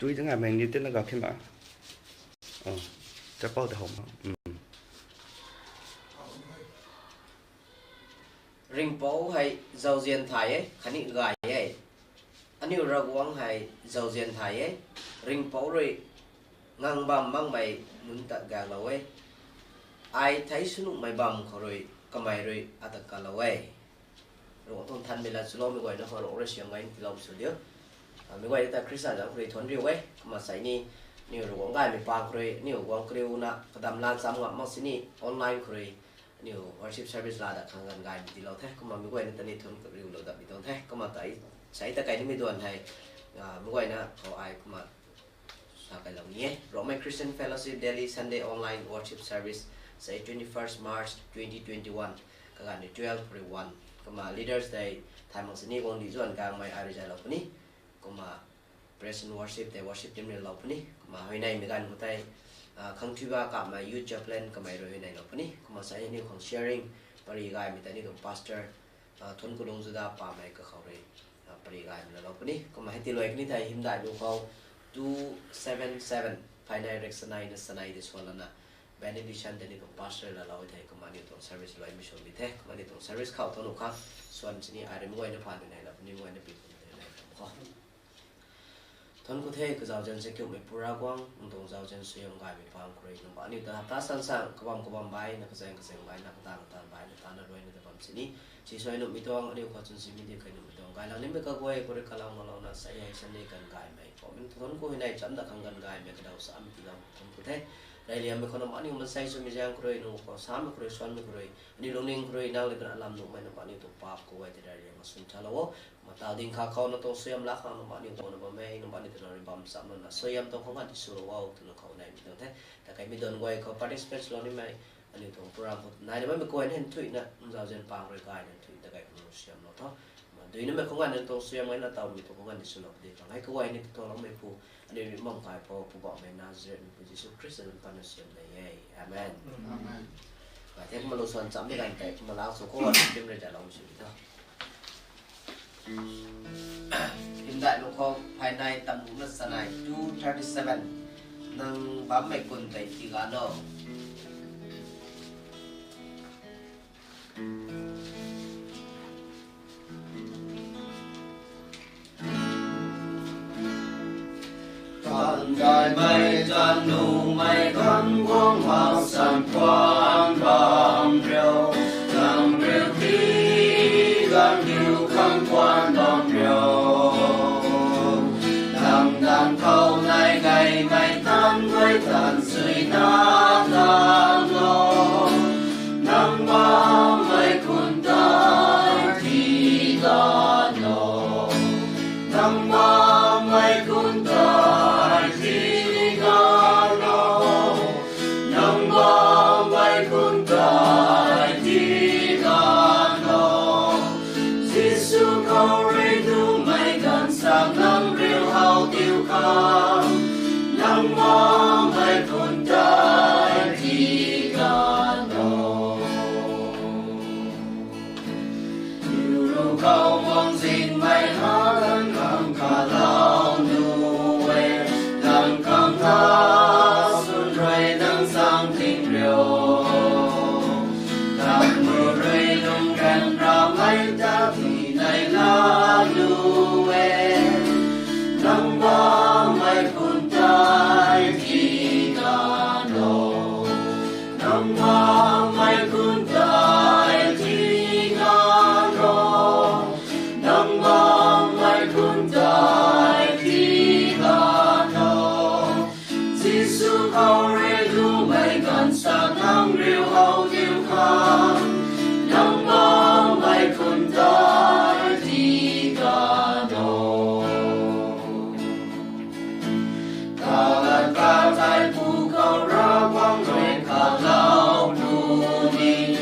chui chẳng ngày mình như tên nó gặp khi mà chắc bao từ hồng ring bố hay dầu diên thái ấy khá nị gái ấy anh yêu ra quang hay dầu diên thái ấy ring bố rồi ngang bầm mang mày muốn tận gà lâu ấy ai thấy sunu mày bầm rồi cầm mày rồi à tận gà lâu ấy rồi thôn thân mình là solo mình gọi nó họ lộ ra xiềng ngay thì lòng sửa điếc mình gọi ta Christian giáo rồi thuần riêu ấy mà sai ni nhiều rồi quang gái mình bang rồi nhiều quang kêu na kadam lan sam ngắm mang xin online rồi nhiều worship service là đã khang gần gai thì lâu thế có mà mình quay nên thôn riêu lâu đặc biệt tốt thế có mà tại sai ta cái mình tuần hay mình quay na có ai có mà sao cái lòng nhé Ruangmei Christian Fellowship Daily Sunday Online Worship Service say 21st March 2021 các bạn 12:41 có mà Leaders Day thay mang xin con đi duan càng mai ai ra lâu ní có mà Praise and Worship Day worship team này lâu ní có mà hôm nay mình gan một tay không thứ ba cả mà youth chaplain có mấy rồi hôm nay lâu ní có mà sai nhiều không sharing bari gai mình tay nhiều pastor thôn cô đông ra pa mai cái khẩu rồi bari gai mình lâu ní có mà hay tiêu cái ní thầy hiện đại đúng không 277 Final Rexanai na sanay this one na benediction tani ko pastor la law thai ko mani to service lai mission bi the ko mani to service khau thonu kha swan chini are mo na phan nei la ni mo na pi nei ko thon ko the ko jaw jan se kyo me pura kwang ntong jaw jan suyam gai mi phang khrei no ba ni ta ta san sang ko bam bai na ka seng bai na ka ta bai na ta na roi na bam chini chi soi no mi tong ani ko chun si mi de kai no mi tong gai lang ni me ka goi ko re kalang no na sai ai san ne kan gai mai ko min thon ko hinai cham da khang gan gai me ka dau sa am ti lam thon ko the dai liam me khono mani man sai so mi jang kroi no ko sam kroi swan me kroi ani loning kroi na le kan alam no mai no mani to pap ko wai te dai liam sun chalo ma ta ding kha khaw no to soyam la kha no mani ko no ba me no mani te no bam sam no na soyam to khong ti su wa to no khau nai mi to the ta kai mi don goi ko participants lo ni mai ani to program ko nai de me ko hen thui na jaw jen pang roi kai na thui ta kai no siam no to ma doi na me khong an to soyam mai na taw mi to khong an ti su no de ka hai ko wai ni to lo me pu ani mi mong kai po pu ba me na zet mi pu Jesus Christ na pa na siam na ye amen amen và thế mà lô xuân chấm đi gần cái mà lao số cô đêm này trả lòng sự thôi hiện tại nó có hai nay tầm đúng là sáng nay 237 nâng bám mạch quần tay thì gà đó Thần đại mây tràn nụ mây khăn quang hoàng sàn quan bám rêu làm rêu khí gan điều khăn quan bám rêu đàn thâu nay ngày mây tan với tàn suy nát tan lo nắng bám mây cuốn tay thì gan lo nắng bám mây cuốn tay thì gan lo nắng bám mây cuốn tay thì gan lo Giêsu cầu rây du mây gần sang nắng rêu hao tiêu kham nắng bám mây cuốn tay thì gan lo yêu ru cầu mong xin mây hát ân khang cả lao nu e đàn khang hát xuân rơi nắng sang tình rêu đàn mưa rơi lung rèn ra mây ta thì này lá nu e nắng bám mây cuốn tay thì gan lo nắng bám mây cuốn tay thì gan lo nắng bám mây cuốn tay thì gan lo Giêsu cầu rê du mây gần xa nắng rêu hao tiêu kham nắng bám mây cuốn tay thì gan lo cả lần ca tay phù cầu ra quang rồi cả lao nu ni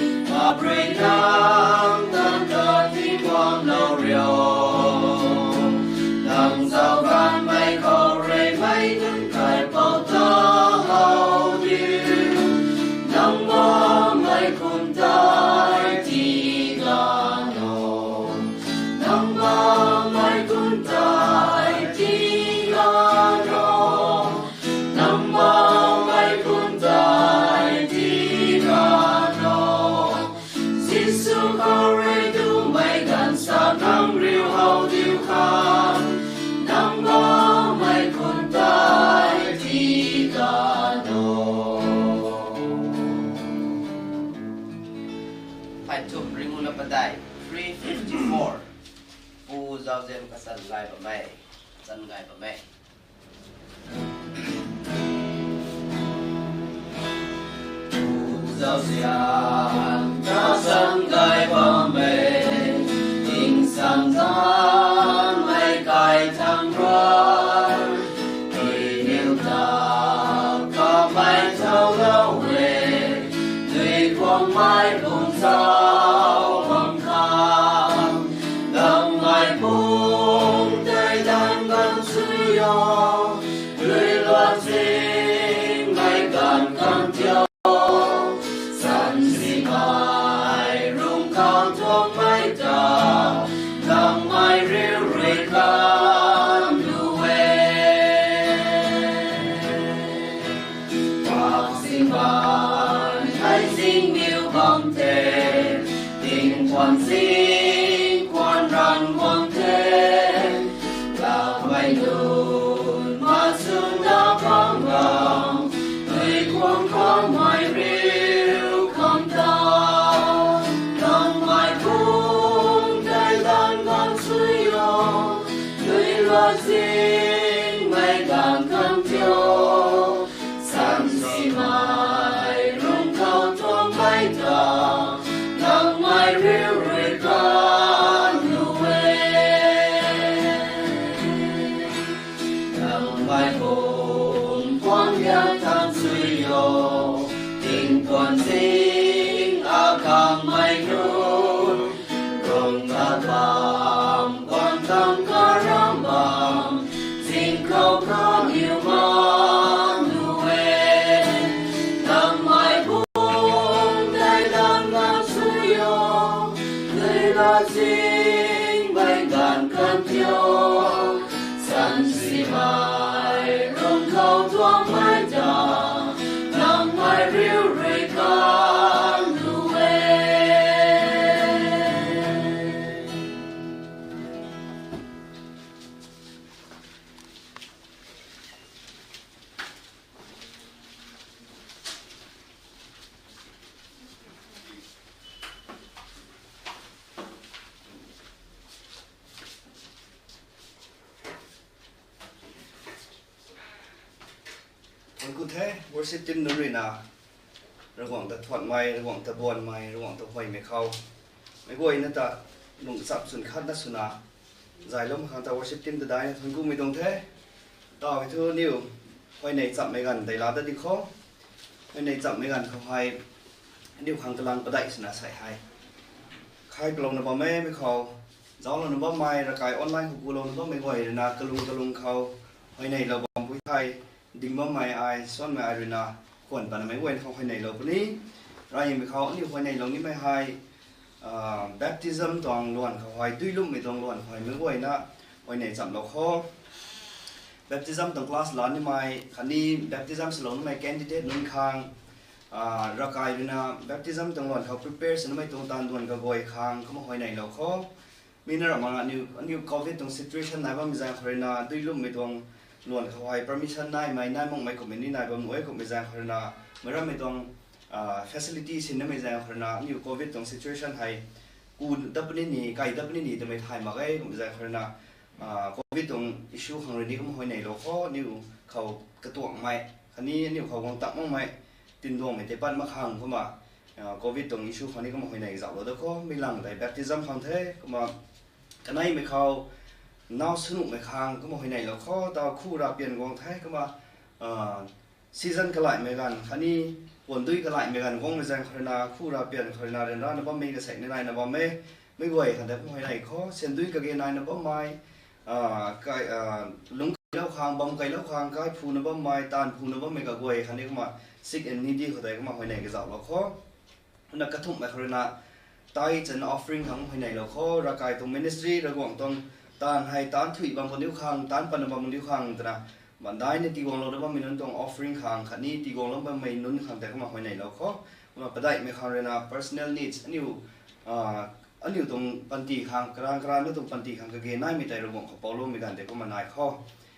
ายทุบริงุลปะได้354ปูเจ้าเจียนกษัตริย์ไงบะไม่สันไงบะไม่giao xiang ta sân gai bom bề tình sang gian mây cài thăng roan người yêu ta có mai thâu lâu về người quang mai cùng sao bằng khang đằng mai buông tay đang gần suy yo người loạn sinh ngày càng càng theo quan sinh quan ran quan thế là vay đồn mà sương đã vắng vắng người quan có mai rêu không ta đang mai cũng tay đang con suy yo người lo sinh ngày càng căng theo san si mai rung cao thoáng bay ta đang mai rêu quan sinh a kam mai nun rong a bam quan tam karam bam sin khâu khom yêu man nuê nam mai buông tay đang ngang suy yo người la sinh bay gan kan theo san si mai rong khâu thoáng mai ta nam mai riuคนกูเทวอร์ซิตินนู่นเลยนะระหว่างตะถอดไม้ระหว่างตะบวนไม้ระหว่างตะหอยไม่เข้าไม่กลัวนั่นแต่หนุ่มสับสุนคัดนัสุนาใจล้มข้างตะวอร์ซิตินตะได้คนกูไม่ตรงเทต่อไปทั่วนิ้วหอยในจับไม่กันแต่ลาตะดิคอหอยในจับไม่กันเขาให้นิ้วข้างตะลังประดัยสนาใส่ให้ใครกลงนะบ่แม่ไม่เขาเจ้าเรานะบ่ไม้ระกายออนไลน์ของกูลงนะบ่ไม่ไหวนะกระลุงเขาหอยในเราบอมผู้ไทยดิ่งบ่ไม่อายซ้อนไม่อายเลยนะควรปนไม่เว้นเขาให้ในเราคนนี้เรายังไปเขาอันนี้คนในเรานี่ไม่ให้baptism ตองล้วนเขาให้ด้วยลุ่มไม่ตองล้วนเขาให้ไม่เว้นนะคนในจับเราเขา baptism ตอง class ล้านนี่ไม่คันนี้ baptism สโลนไม่ candidate นุ่งค้างรักายเลยนะ baptism ตองล้วนเขา prepare สนไม่ตรงตามล้วนกับกอยค้างเขามาให้ในเราเขามีนั่นหรอมาอันนี้ covid ตรง situation ไหนบ้างมีใจเขาเลยนะด้วยลุ่มไม่ตรงล้วนเขาให้ permission ได้ไหมได้มองไม่คอมเมนต์นี่ได้บ้างไม่คอมเมนต์ใจเขาเลยนะเมื่อเราไม่ตรง facility สิ่งนั้นไม่ใจเขาเลยนะนี่ covid ตรง situation ให้กูดับนี่นี่ไกลดับนี่นี่แต่ไม่ถ่ายมาไงคอมเมนต์ใจเขาเลยนะcovid ตรง issue ของเรื่องนี้ก็มาให้ในโลกเขานี่เขากระตุ้งไหมคันนี้นี่เขาคงตักมั่งไหมตินดวงไม่ได้ปั้นมาขังเข้ามาcovid ตรง issue ของนี้ก็มาให้ในจับเราแล้วก็ไม่หลังแต่ baptism คำเทก็มากันนี้ไม่เขาน่าสนุกไม่ค้างก็มาให้ในแล้วข้อตาคู่ราเปลี่ยนกองไทยก็มาซีซันก็ไหลไม่กันคันนี้วนดุยก็ไหลไม่กันวงไม่แซงคาร์นาคู่ราเปลี่ยนคาร์นาเดินร้านนับว่าไม่กระแสในนายนับว่าไม่ไหวคันแต่ก็มาให้ในข้อเส้นดุยกับเกนายนับว่าไม่ไก่ลุงไก่เล่าค้างบอมไก่เล่าค้างไก่พูนับว่าไม่ตานพูนับว่าไม่กับไหวคันนี้ก็มาซิกเอ็นนี่ดีเขาแต่ก็มาให้ในกระจับแล้วข้อนักกระทุ่มไปคาร์นาไต้จะนออฟฟริงของให้ในแล้วข้อรากายตรงมินิสทรีระหว่างตรงตานให้ตานถุยบางคนนิ้วข้างตานปันบางคนนิ้วข้างแต่นะบันไดในตีกองเราได้ว่ามีนั่นตรง offering ข้างขันนี้ตีกองเราไม่นุ่นข้างแต่ก็มาหอยในเราเขามาประได้ไม่ข้างเลยนะ personal needs อันนี้ตรงปันตีข้างกลางนั่นตรงปันตีข้างก็เกณฑ์นายมีใจระบบของเปาโลมีการแต่ก็มานายข้อ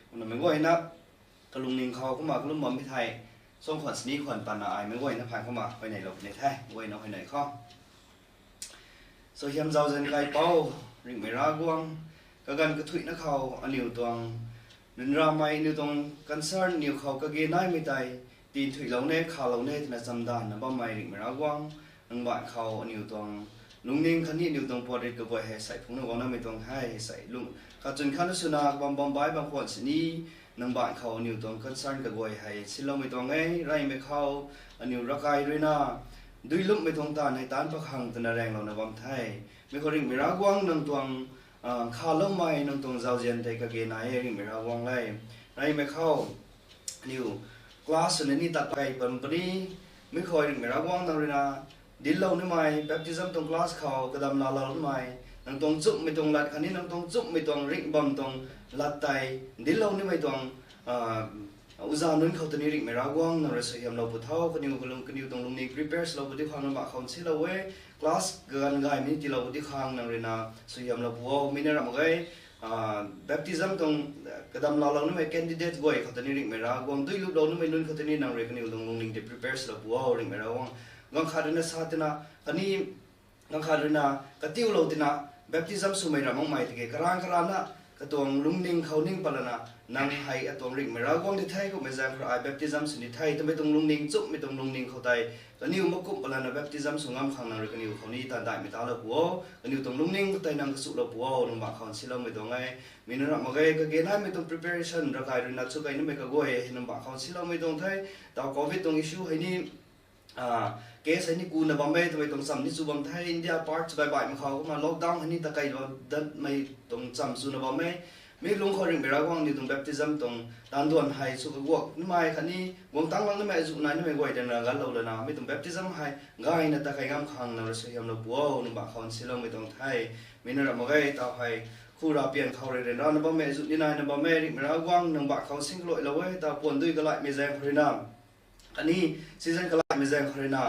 มันไม่ไหวนะกระลุงนิงเขาก็มากระลุงบอมพิไทยส่งขวัญสนีขวัญปันนายไม่ไหวนะพายเข้ามาหอยในเราในไทยไหวนะหอยในข้อ so hiam zau zen kai pau ring me ra guang ka gan ka thui na khau aniu tuang nin ra mai ni tong concern niu khau ka ge nai mi tai tin thui lo ne kha lo ne na cham dan na ba mai ring me ra guang nang ba khau aniu tuang lung ning khani niu tong po ri ka boy he sai phung na wa na mi tong hai sai lung ka chun khan su na bam bam bai bam khon sini nang ba khau aniu tong concern ka boy hai silo mi tong ai rai me khau aniu ra kai ri na dui lum me thong ta nei tan pa khang ta na reng lo na bam thai me ko ring me ra guang nang tuang kha lo mai nang tong zau jen te ka ge na he ring me ra guang lai rai me khau new class ne ni ta kai pan pani me khoi ring me ra guang nang ri na dil lo ni mai baptism tong class khau ka dam la la mai nang tong chup me tong lat khani nang tong chup me tong ring bam tong lat tai dil lo ni mai tong uza nun khau tani ring me ra guang na resa hiam lo pu thau ka niu kulung ka niu tong lung ni prepares lo bu di khang ba khon si lo we class gan gai mi ti lo bu di khang na rina so hiam lo pu mi ne ra ma gai baptism tong kadam la lo ni me candidate boy khau tani ring me ra guang dui lu lo ni me nun khau tani nang re ka niu tong lung ni de prepares lo pu ring me ra guang gang kha na sa tina ani gang kha na ka tiu lo tina baptism su mai ra mong mai ti ke karang karana ka tong lung ning khau ning palana nang hai atong ring me ra guang di thai ko me jang fra baptism su ni thai te me tong lung ning chup me tong lung ning khau tai ka niu ma kup palana baptism su ngam khang nang re ka niu khau ni ta dai me ta lo pu ka niu tong lung ning tai nang ka su lo pu nang ba khon si lo me dong ai me na ma gai ka ge nai me tong preparation ra kai rin na chu kai ni me ka go he nang ba khon si lo me dong thai ta covid tong issue hai ni case hai ni ku na bambe to tong sam ni chu bam thai India part bai bai ma khau ma lockdown hai ni ta kai lo dat mai tong cham su na bambe me lung kho ring bera gwang ni tong baptism tong dan don hai su go ni mai khani wong tang lang ni mai zu nai ni mai goi den ga lo la na me tong baptism hai gai na ta kai gam khang na so hiam lo puo no ba khon si lo me tong thai me na ra ma gai ta hai khu ra pian khau re na na ba me zu ni nai na ba me ring bera gwang nang ba khau sing loi lo we ta pon dui ga lai me jang khri na ani season ka lai me jang khri na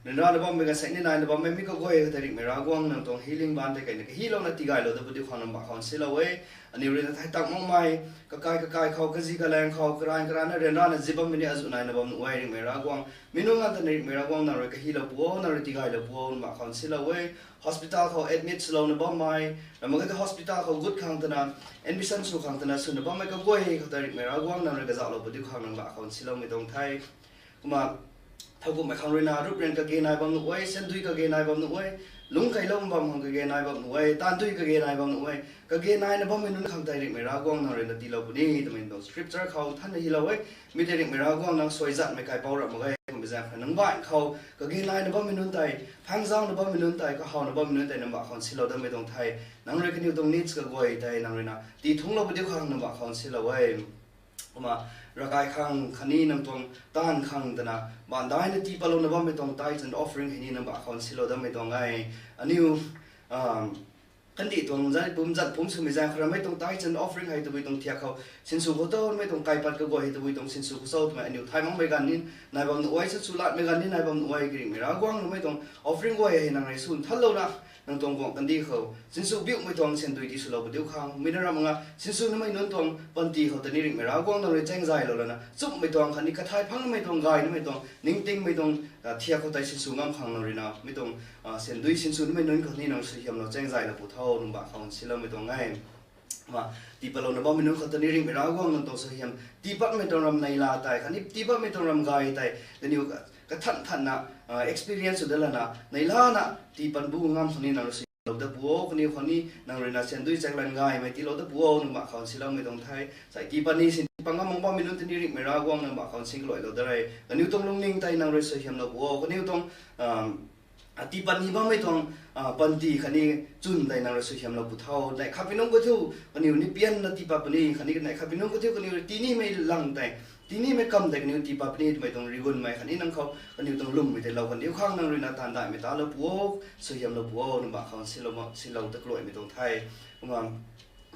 nindra na bom me ga sai ni nai na bom me mi ko goi ta ring me ra gwang nang tong healing ban te kai na hi lo na ti gai lo da bu di khon na ba khon si lo we ani ri na thai tak mong mai ka kai khau ka ji ka lang khau kran kran na ren ra na jibam mi ni azu nai na bom wai ring me ra gwang minu nga ta ni me ra gwang na ri ka hi lo pu na ri ti gai lo pu ba khon si lo we hospital khau admit lo na bom mai na ma ga hospital khau good khang ta na admission su khang ta na su na bom mai ka goi ka ta ring me ra gwang na ri ga za lo bu di khang na ba khon si lo me dong thai kuma thau ko ma khang ri na rup ren ka ge nai bom nu wai sen dui ka ge nai bom nu wai lung kai lom bam hong ka ge nai bom nu wai tan dui ka ge nai bom nu wai ka ge nai na bom me nun khang tai ring me ra gwang na ren na ti lo bu ni to men do scripture khau than hi lo wai mi te ring me ra gwang nang soi zat me kai pau ra ma gai me jang nang ba khau ka ge nai na bom me nun tai phang zang na bom me nun tai ka hau na bom me nun tai na ba khon si lo da me dong thai nang re ka ni dong needs ka goi tai nang re na ti thung lo bu di khang na ba khon si lo wai kuma rakai khang khani nam tong tan khang dana ban dai na ti palo na ba me tong tithes and offering hini na ba khon silo da me tong ai aniu kan di tong zai pum su me jang khra me tong tithes and offering hai to bi tong thia khau sin su ko to me tong kai pat ka go hai to bi tong sin su ko so me aniu thai mong me gan nin nai bam oi sa su lat me gan nin nai bam oi gri me ra gwang me tong offering go hai nang ai sun thal lo na nang tong gong kan di khau sin su biu me tong sen dui di su lo bu diu khang me na ra ma sin su na me nun tong pan ti khau ta ni ring me ra gwang nang re cheng zai lo la na chup me tong khani ka thai phang me tong gai me tong ning ting me tong thia ko tai sin su ngam khang nang ri na me tong sen dui sin su na me nun khau ni nang su hiam lo cheng zai la pu thau nung ba khang si lo me tong ngai ma ti pa lo na ba me nun khau ta ni ring me ra gwang nang tong su hiam ti pa me tong ram nei la tai khani ti pa me tong ram gai tai the new ka than na experience de la na nei la na ti pan bu ngam khani nang su lo da buo khani khani nang re na sen dui chang lan gai mai ti lo da buo nang ba khon si lo me dong thai sai ti pan ni sin pangam mong ba minun ti ring me ra gwang nang ba khon sing loi lo da rai ka niu tong lung ning tai nang re so hiam lo buo ka niu tong ti pan ni ba mai tong pan ti khani chun dai nang re so hiam lo pu thau dai kha pinong ko thu ka niu ni pian na ti pa pani khani nai kha pinong ko thu ka niu ti ni mai lang tai ti ni me kam dai niu ti pa pani mai tong rigun mai khani nang khau ka niu tong lum mai te lo ka niu khang nang re na tan dai me ta lo buo so hiam lo buo nang ba khon si lo ta kloi me tong thai kuma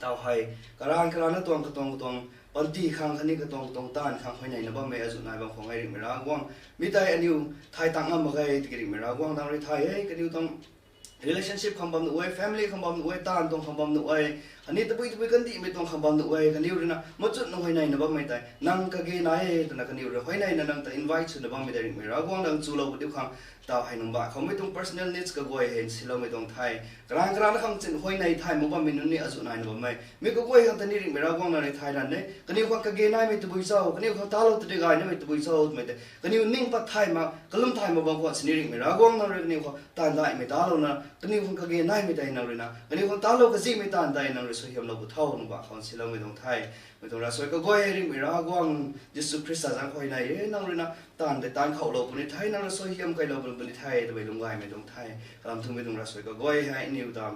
tao hai karang na tong ka tong pan ti khang khani ka tong tan khang khoi nai na ba me azu nai ba khong ai ring me ra gwang mi tai aniu thai tang am ga ai ti ring me ra gwang dang ri thai ai ka niu tong relationship kham bam nu wai family kham bam nu wai tan tong kham bam nu wai ani ta bui kan di me tong kham bam nu wai ka niu rina mo chut no hoi nai na ba mai tai nang ka ge nai ta na ka niu ri hoi nai na nang ta invite su na ba me ring me ra gwang dang chu lo bu diu khang ตาให้นุ่มบ่าเขาไม่ต้อง personal needs ก็กวยเห็นสิเราไม่ต้องไทยกลางกลางแล้วคำจินห้อยในไทยมุบ้ามินุนี่อาจุนายนุบ้าไม่มีก็กวยคำตันนี่ริงไม่รักว่างในไทยนั่นเนี่ยกันนี่ความกระเกยน่ายไม่ตัวบุยเศร้ากันนี่ความตาเราตัวเด็กไอ้เนี่ยไม่ตัวบุยเศร้าไม่แต่กันนี่นิ่งปัดไทยมากลุ่มไทยมาบางคนสินี่ริงไม่รักว่างนั่นเลยกันนี่ความตาได้ไม่ตาเรานะกันนี่ความกระเกยน่ายไม่ได้นั่นเลยนะกันนี่ความตาเราก็สิไม่ตาได้นั่นเลยสุดยอดเราบุเท่านุ่มบ่าเขาสิเราไม่ต้องไทยไม่ต้องรักสวยก็กวยริงไม่รักว่างยิสุคริสต์จังคอยในนั่นเลยนะตานแต่ตานเขาเราบุญไทยนั่นเราสวยยำใครเราบุญไทยแต่ไปลงไงไม่ต้องไทยกำลังทุ่มไม่ต้องรักสวยก็กวยให้นิวตาม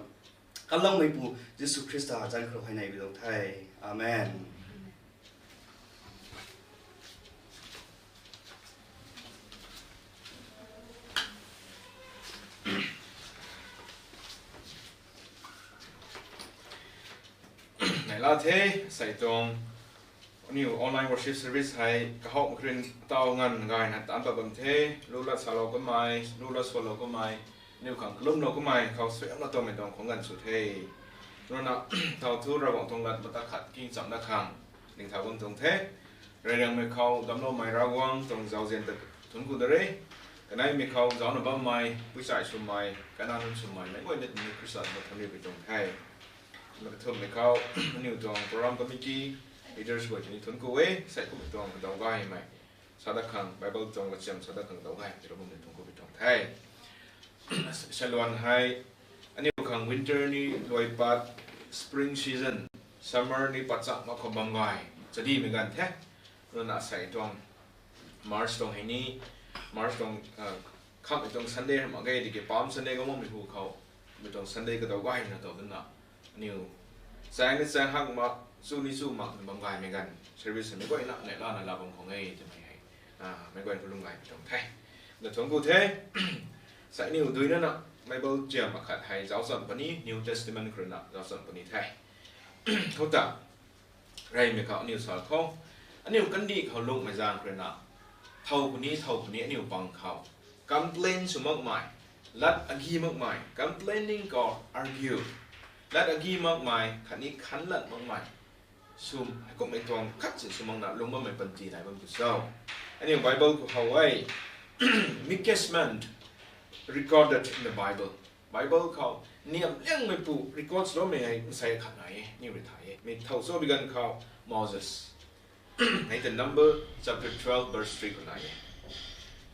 กำลังไม่ปูยิสุคริสต์จังเขาให้ในไม่ต้องไทยอาเมนในลาเทใส่ตรงนิวออนไลน์ worship service ให้กระหอบครินเตางันไงนะตามตัวบันเทลูลัสซาโลก็ไม่ลูลัสฟอลโลก็ไม่นิวขังลุ่มโลก็ไม่เขาเสียงเราตัวไม่ตรงของเงินสุดเทนั่นนะเท่าทุระหว่างตรงกันบัตรขัดกิ้งสำนักขังหนึ่งเท่าบนตรงเทเรื่องไม่เขาดำโนไม่ระวังตรงเจ้าเจนตะทุนกูเดย์กันนั้นมีเขาเจ้าหนุ่มบ้าไม่ผู้ชายชุมไม่กันนั้นชุมไม่ไม่ว่าเด็กมีคริสต์มาทำเรื่องไปตรงเทแล้วก็ทุ่มให้เขานิวตรงโปรแกรมคอมมิชชั่นleaders ว่าจะนี่ทุนกูเว้ใส่กูไปตรงดาวไก่ไหมสาดักขังไบเบิลตรงกับเชื่อมสาดักขังดาวไก่ที่เราบอกในทุนกูไปตรงไทยฉลองให้อันนี้ขัง winter นี่ลอยปัด spring season summer นี่ปัดจักมาขบังไก่จะดีเหมือนกันแท้เราหน้าใส่ตรง March ตรงให้นี่ March ตรงขับไปตรง Sunday ทำอะไรดีกี่ปั๊ม Sunday ก็มองไม่ถูกเขาไปตรง Sunday ก็ดาวไก่นะตัวนั้นนะนิวแสงนี่แสงหักมาสู้นี่สู้มาบางไงเหมือนกันเซอร์วิสไม่ก็อินะในร้านเราบางของไอ้จะไม่ให้ไม่ก็อินพลุงไงตรงไทยเดี๋ยวทงกูเทใส่นิวด้วยนั่นนะไม่บอกเจียมมาขัดให้เจ้าสัมปนี New Testament คือนะเจ้าสัมปนีไทยเขาจะไรไม่เขานิวสอนเขาอันนิวกันดีเขาลงไม่จางคือนะเท่าคนนี้นิวฟังเขาคำเพลนสมมติใหม่ลัดอักีมากใหม่คำเพลนนิ่งก็ argue ลัดอักีมากใหม่ขันนี้ขันลัดมากใหม่ซุ่มก็ไม่ตรงคัดสิสมองนะลงมาไม่ปันจีไหนบ้างกุศลอันนี้ Bible ก็เขาไว้ Meekest man recorded in the Bible เขาเนี่ยยังไม่ปู record แล้วไม่ให้ใส่ขันไหนนี่ไม่ถ่ายไม่เท่าโซ่บิกันเขา Moses ในแต่ Number chapter 12 verse 3คนไหน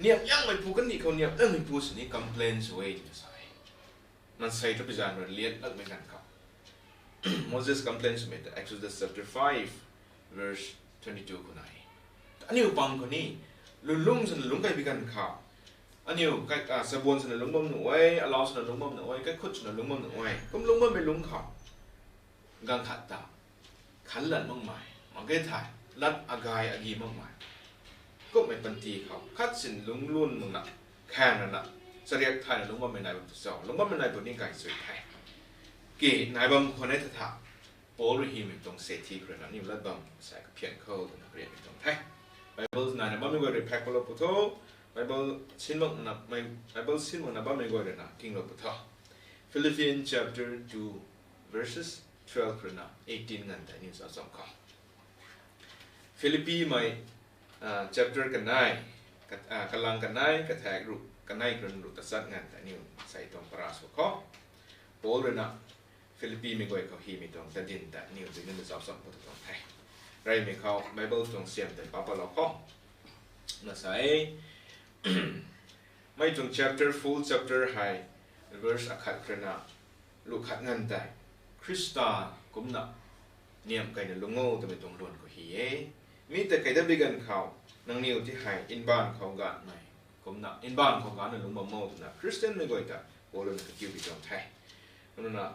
เนี่ยยังไม่ปูกันนี่เขาเนี่ยยังไม่ปูสินี่ complain สวยที่ใส่มันใส่ทุกอย่างมันเลี้ยงแล้วไม่กันเขา Moses complains with Exodus chapter 5 verse 22คนไหนอันนี้อุปงคนนี้ลุงสนลุงใครพิการข่าวอันนี้ใครสะบวนสนลุงบ่มหนุ่ยอลาวสนลุงบ่มหนุ่ยใครขุดสนลุงบ่มหนุ่ยก็ลุงบ่มไม่ลุงข่าวกังขัดตาขันหลันมั่งใหม่มันก็ถ่ายลัดอากายอากีมั่งใหม่ก็ไม่ปันทีเขาคัดสินลุงรุ่นมึงน่ะแค่นั้นน่ะเสียกไทยลุงบ่มไม่นายบุตรสาวลุงบ่มไม่นายบุตรนี่ไก่สวยไทยกี่นายบางคนให้ถามโอ้ยมีตรงเศรษฐีคนนั้นนี่รัดบางใส่เพียงเข้าตรงเรียนตรงไทย Bible นายนะบ้าไม่กว่าเรื่องแพ็คลบพุทโธ Bible สิ้นบ้างนะไม่ Bible สิ้นบ้างนะบ้าไม่กว่าเรื่องนะกิงลบพุทโธ Philippians chapter 2 verses 12คนนะ18กันแต่นี่สองข้อ Philippi ไม่chapter กันได้กำลังกันได้กระแทกรูกันได้กระดูกตัดสัตว์งานแต่นี่ใส่ตรงปราศข้อโป้เลยนะฟิลิปปีไม่ก่อยเขาฮีมีตรงแต่ดินแต่นิวจึงนั่นเป็นสอบสอบพุทธตรงไทยไรมีเขาไบเบิลตรงเสียมแต่ป้าปะเราข้อน่าใส่ไม่ตรง chapter full chapter high verse อักขัดขณะลูกขัดเงินแต่คริสตากุมนะเนียมไก่เนี่ยลุงโง่แต่ไม่ตรงล้วนเขาฮีมีแต่ไก่ได้บิกันเขานางนิวที่หายอินบ้านเขากันไหมกุมนะอินบ้านเขากันเนี่ยลุงโม่ตัวนะคริสเตียนไม่ก่อยแต่โอ้ลุงก็คิวไปตรงไทยนั่นนะ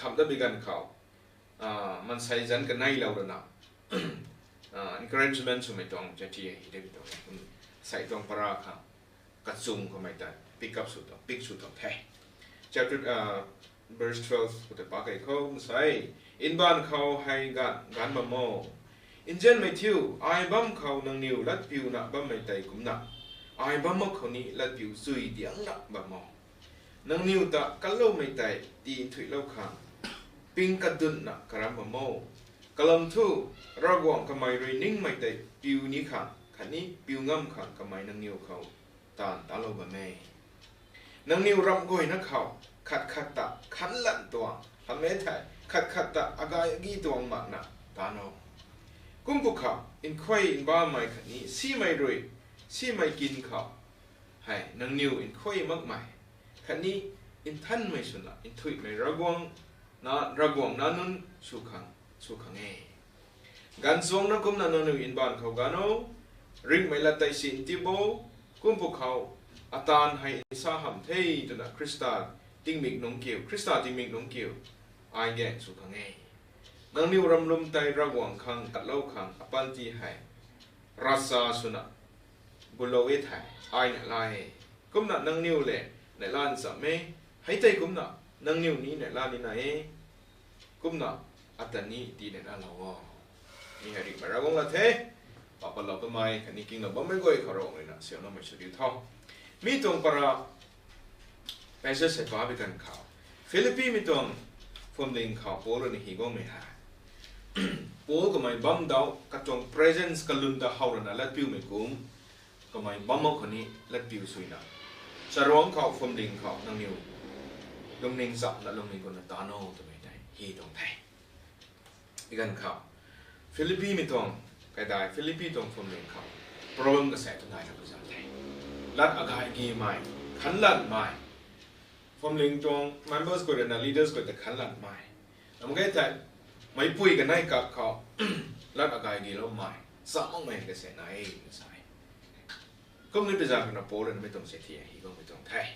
คำได้บิกันเขามันใส่จันกันในเราแล้วนะ encouragement สมัยตรงจะที่ได้ไปตรงใส่ตรงปราค่ะกัดซุ่มเขาไม่ได้ pick up สุดตรง pick สุดตรงแท้ chapter verse 12ก็จะปากไอ้เขาใส่อินบ้านเขาให้การมาโมอินเจนไม่ทิวไอ้บัมเขานางนิวลัดผิวนะบัมไม่ไต่กุมนะไอ้บัมมเขานี่ลัดผิวซุยเดียงนะบัมโมนางนิวตะกันเล่าไม่ไต่ตีนถุยเล่าขังปิงกระดุนนะกระบัมโมกลัมทูระกวงกำไมเรนิ่งไม่ไต่ปิวนี้ขังขันนี้ปิวง่ำขังกำไมนางนิวเขาตาเล่าบัมเม นังนิวรำก้อยนักเขาขัดตะขันลันตัวทำเมทไทยขัดตะอากายกีตัวหมักนะตาโนกุมพวกเขาอินควายอินบ้าไม่ขันนี้ซีไม่รวยซีไม่กินเขาให้นังนิวอินควายมากมายขันนี้อินท่านไม่สุนัอินทุยไม่ระกวงนั่นนุนสุขังเอการส่งนักกุมนันนิวอินบ้านเขากันโอริงไม่ละไตสินติโบกุมพวกเขาอาตานให้อินสาหัมเทย์ตัวนักคริสตาติงมิกนงเกียวคริสตาติงมิกนงเกียวไอแกสุขังเอนังนิวรำลุมไตระกวงขังตัดเล่าขังอปันตีให้รัสซาสุนับุโลเวทให้ไอเนี่ยลายกุมนันนังนิวเล่ในล้านสัมเมให้ใจกุมนันนังนิวนี้ในล้านนี้ไหนกุมนันอัตนี้ดีในล้านเรามีอะไรมาระกวงละเทปะปะเราก็ไม่ขันนี้กินเราบ่ไม่ก่อยขอร้องเลยนะเสียงเราไม่สุดยอดท้องมีตรงปราไปเสียฟ้าไปกันข่าวฟิลิปปินส์มีตรงฟอร์มลิงข่าวโปโลนี่ฮิโกไม่หาโปก็ไม่บัมดาวกระจง presence กัลุนดาฮาวร์น่ะและผิวไม่กุ้มก็ไม่บัมมคนนี้และผิวสวยนะจะร้องข่าวฟอร์มลิงข่าวนังนิวลงนิงสับและลงนิงคนตาโน่ตัวไม่ได้ฮีตรงไทยอีกกันข่าวฟิลิปปินส์มีตรงก็ได้ฟิลิปปินส์ตรงฟอร์มลิงข่าวโปรมกระแสตัวไหนนะภาษาไทยรัดอากาศกีไม่ขันลัดไม่ฟอร์มลิงตรง members ก็ได้นะ leaders ก็ได้ขันลัดไม่แล้วมันก็จะไม่ปุยกันได้กับเขารัดอากาศกีแล้วไม่สามองไม่กระแสไหนไม่ใช่ก็ไม่เป็นจากนั้นโปรเลยไม่ต้องเสียทีฮีก็ไม่ต้องไทย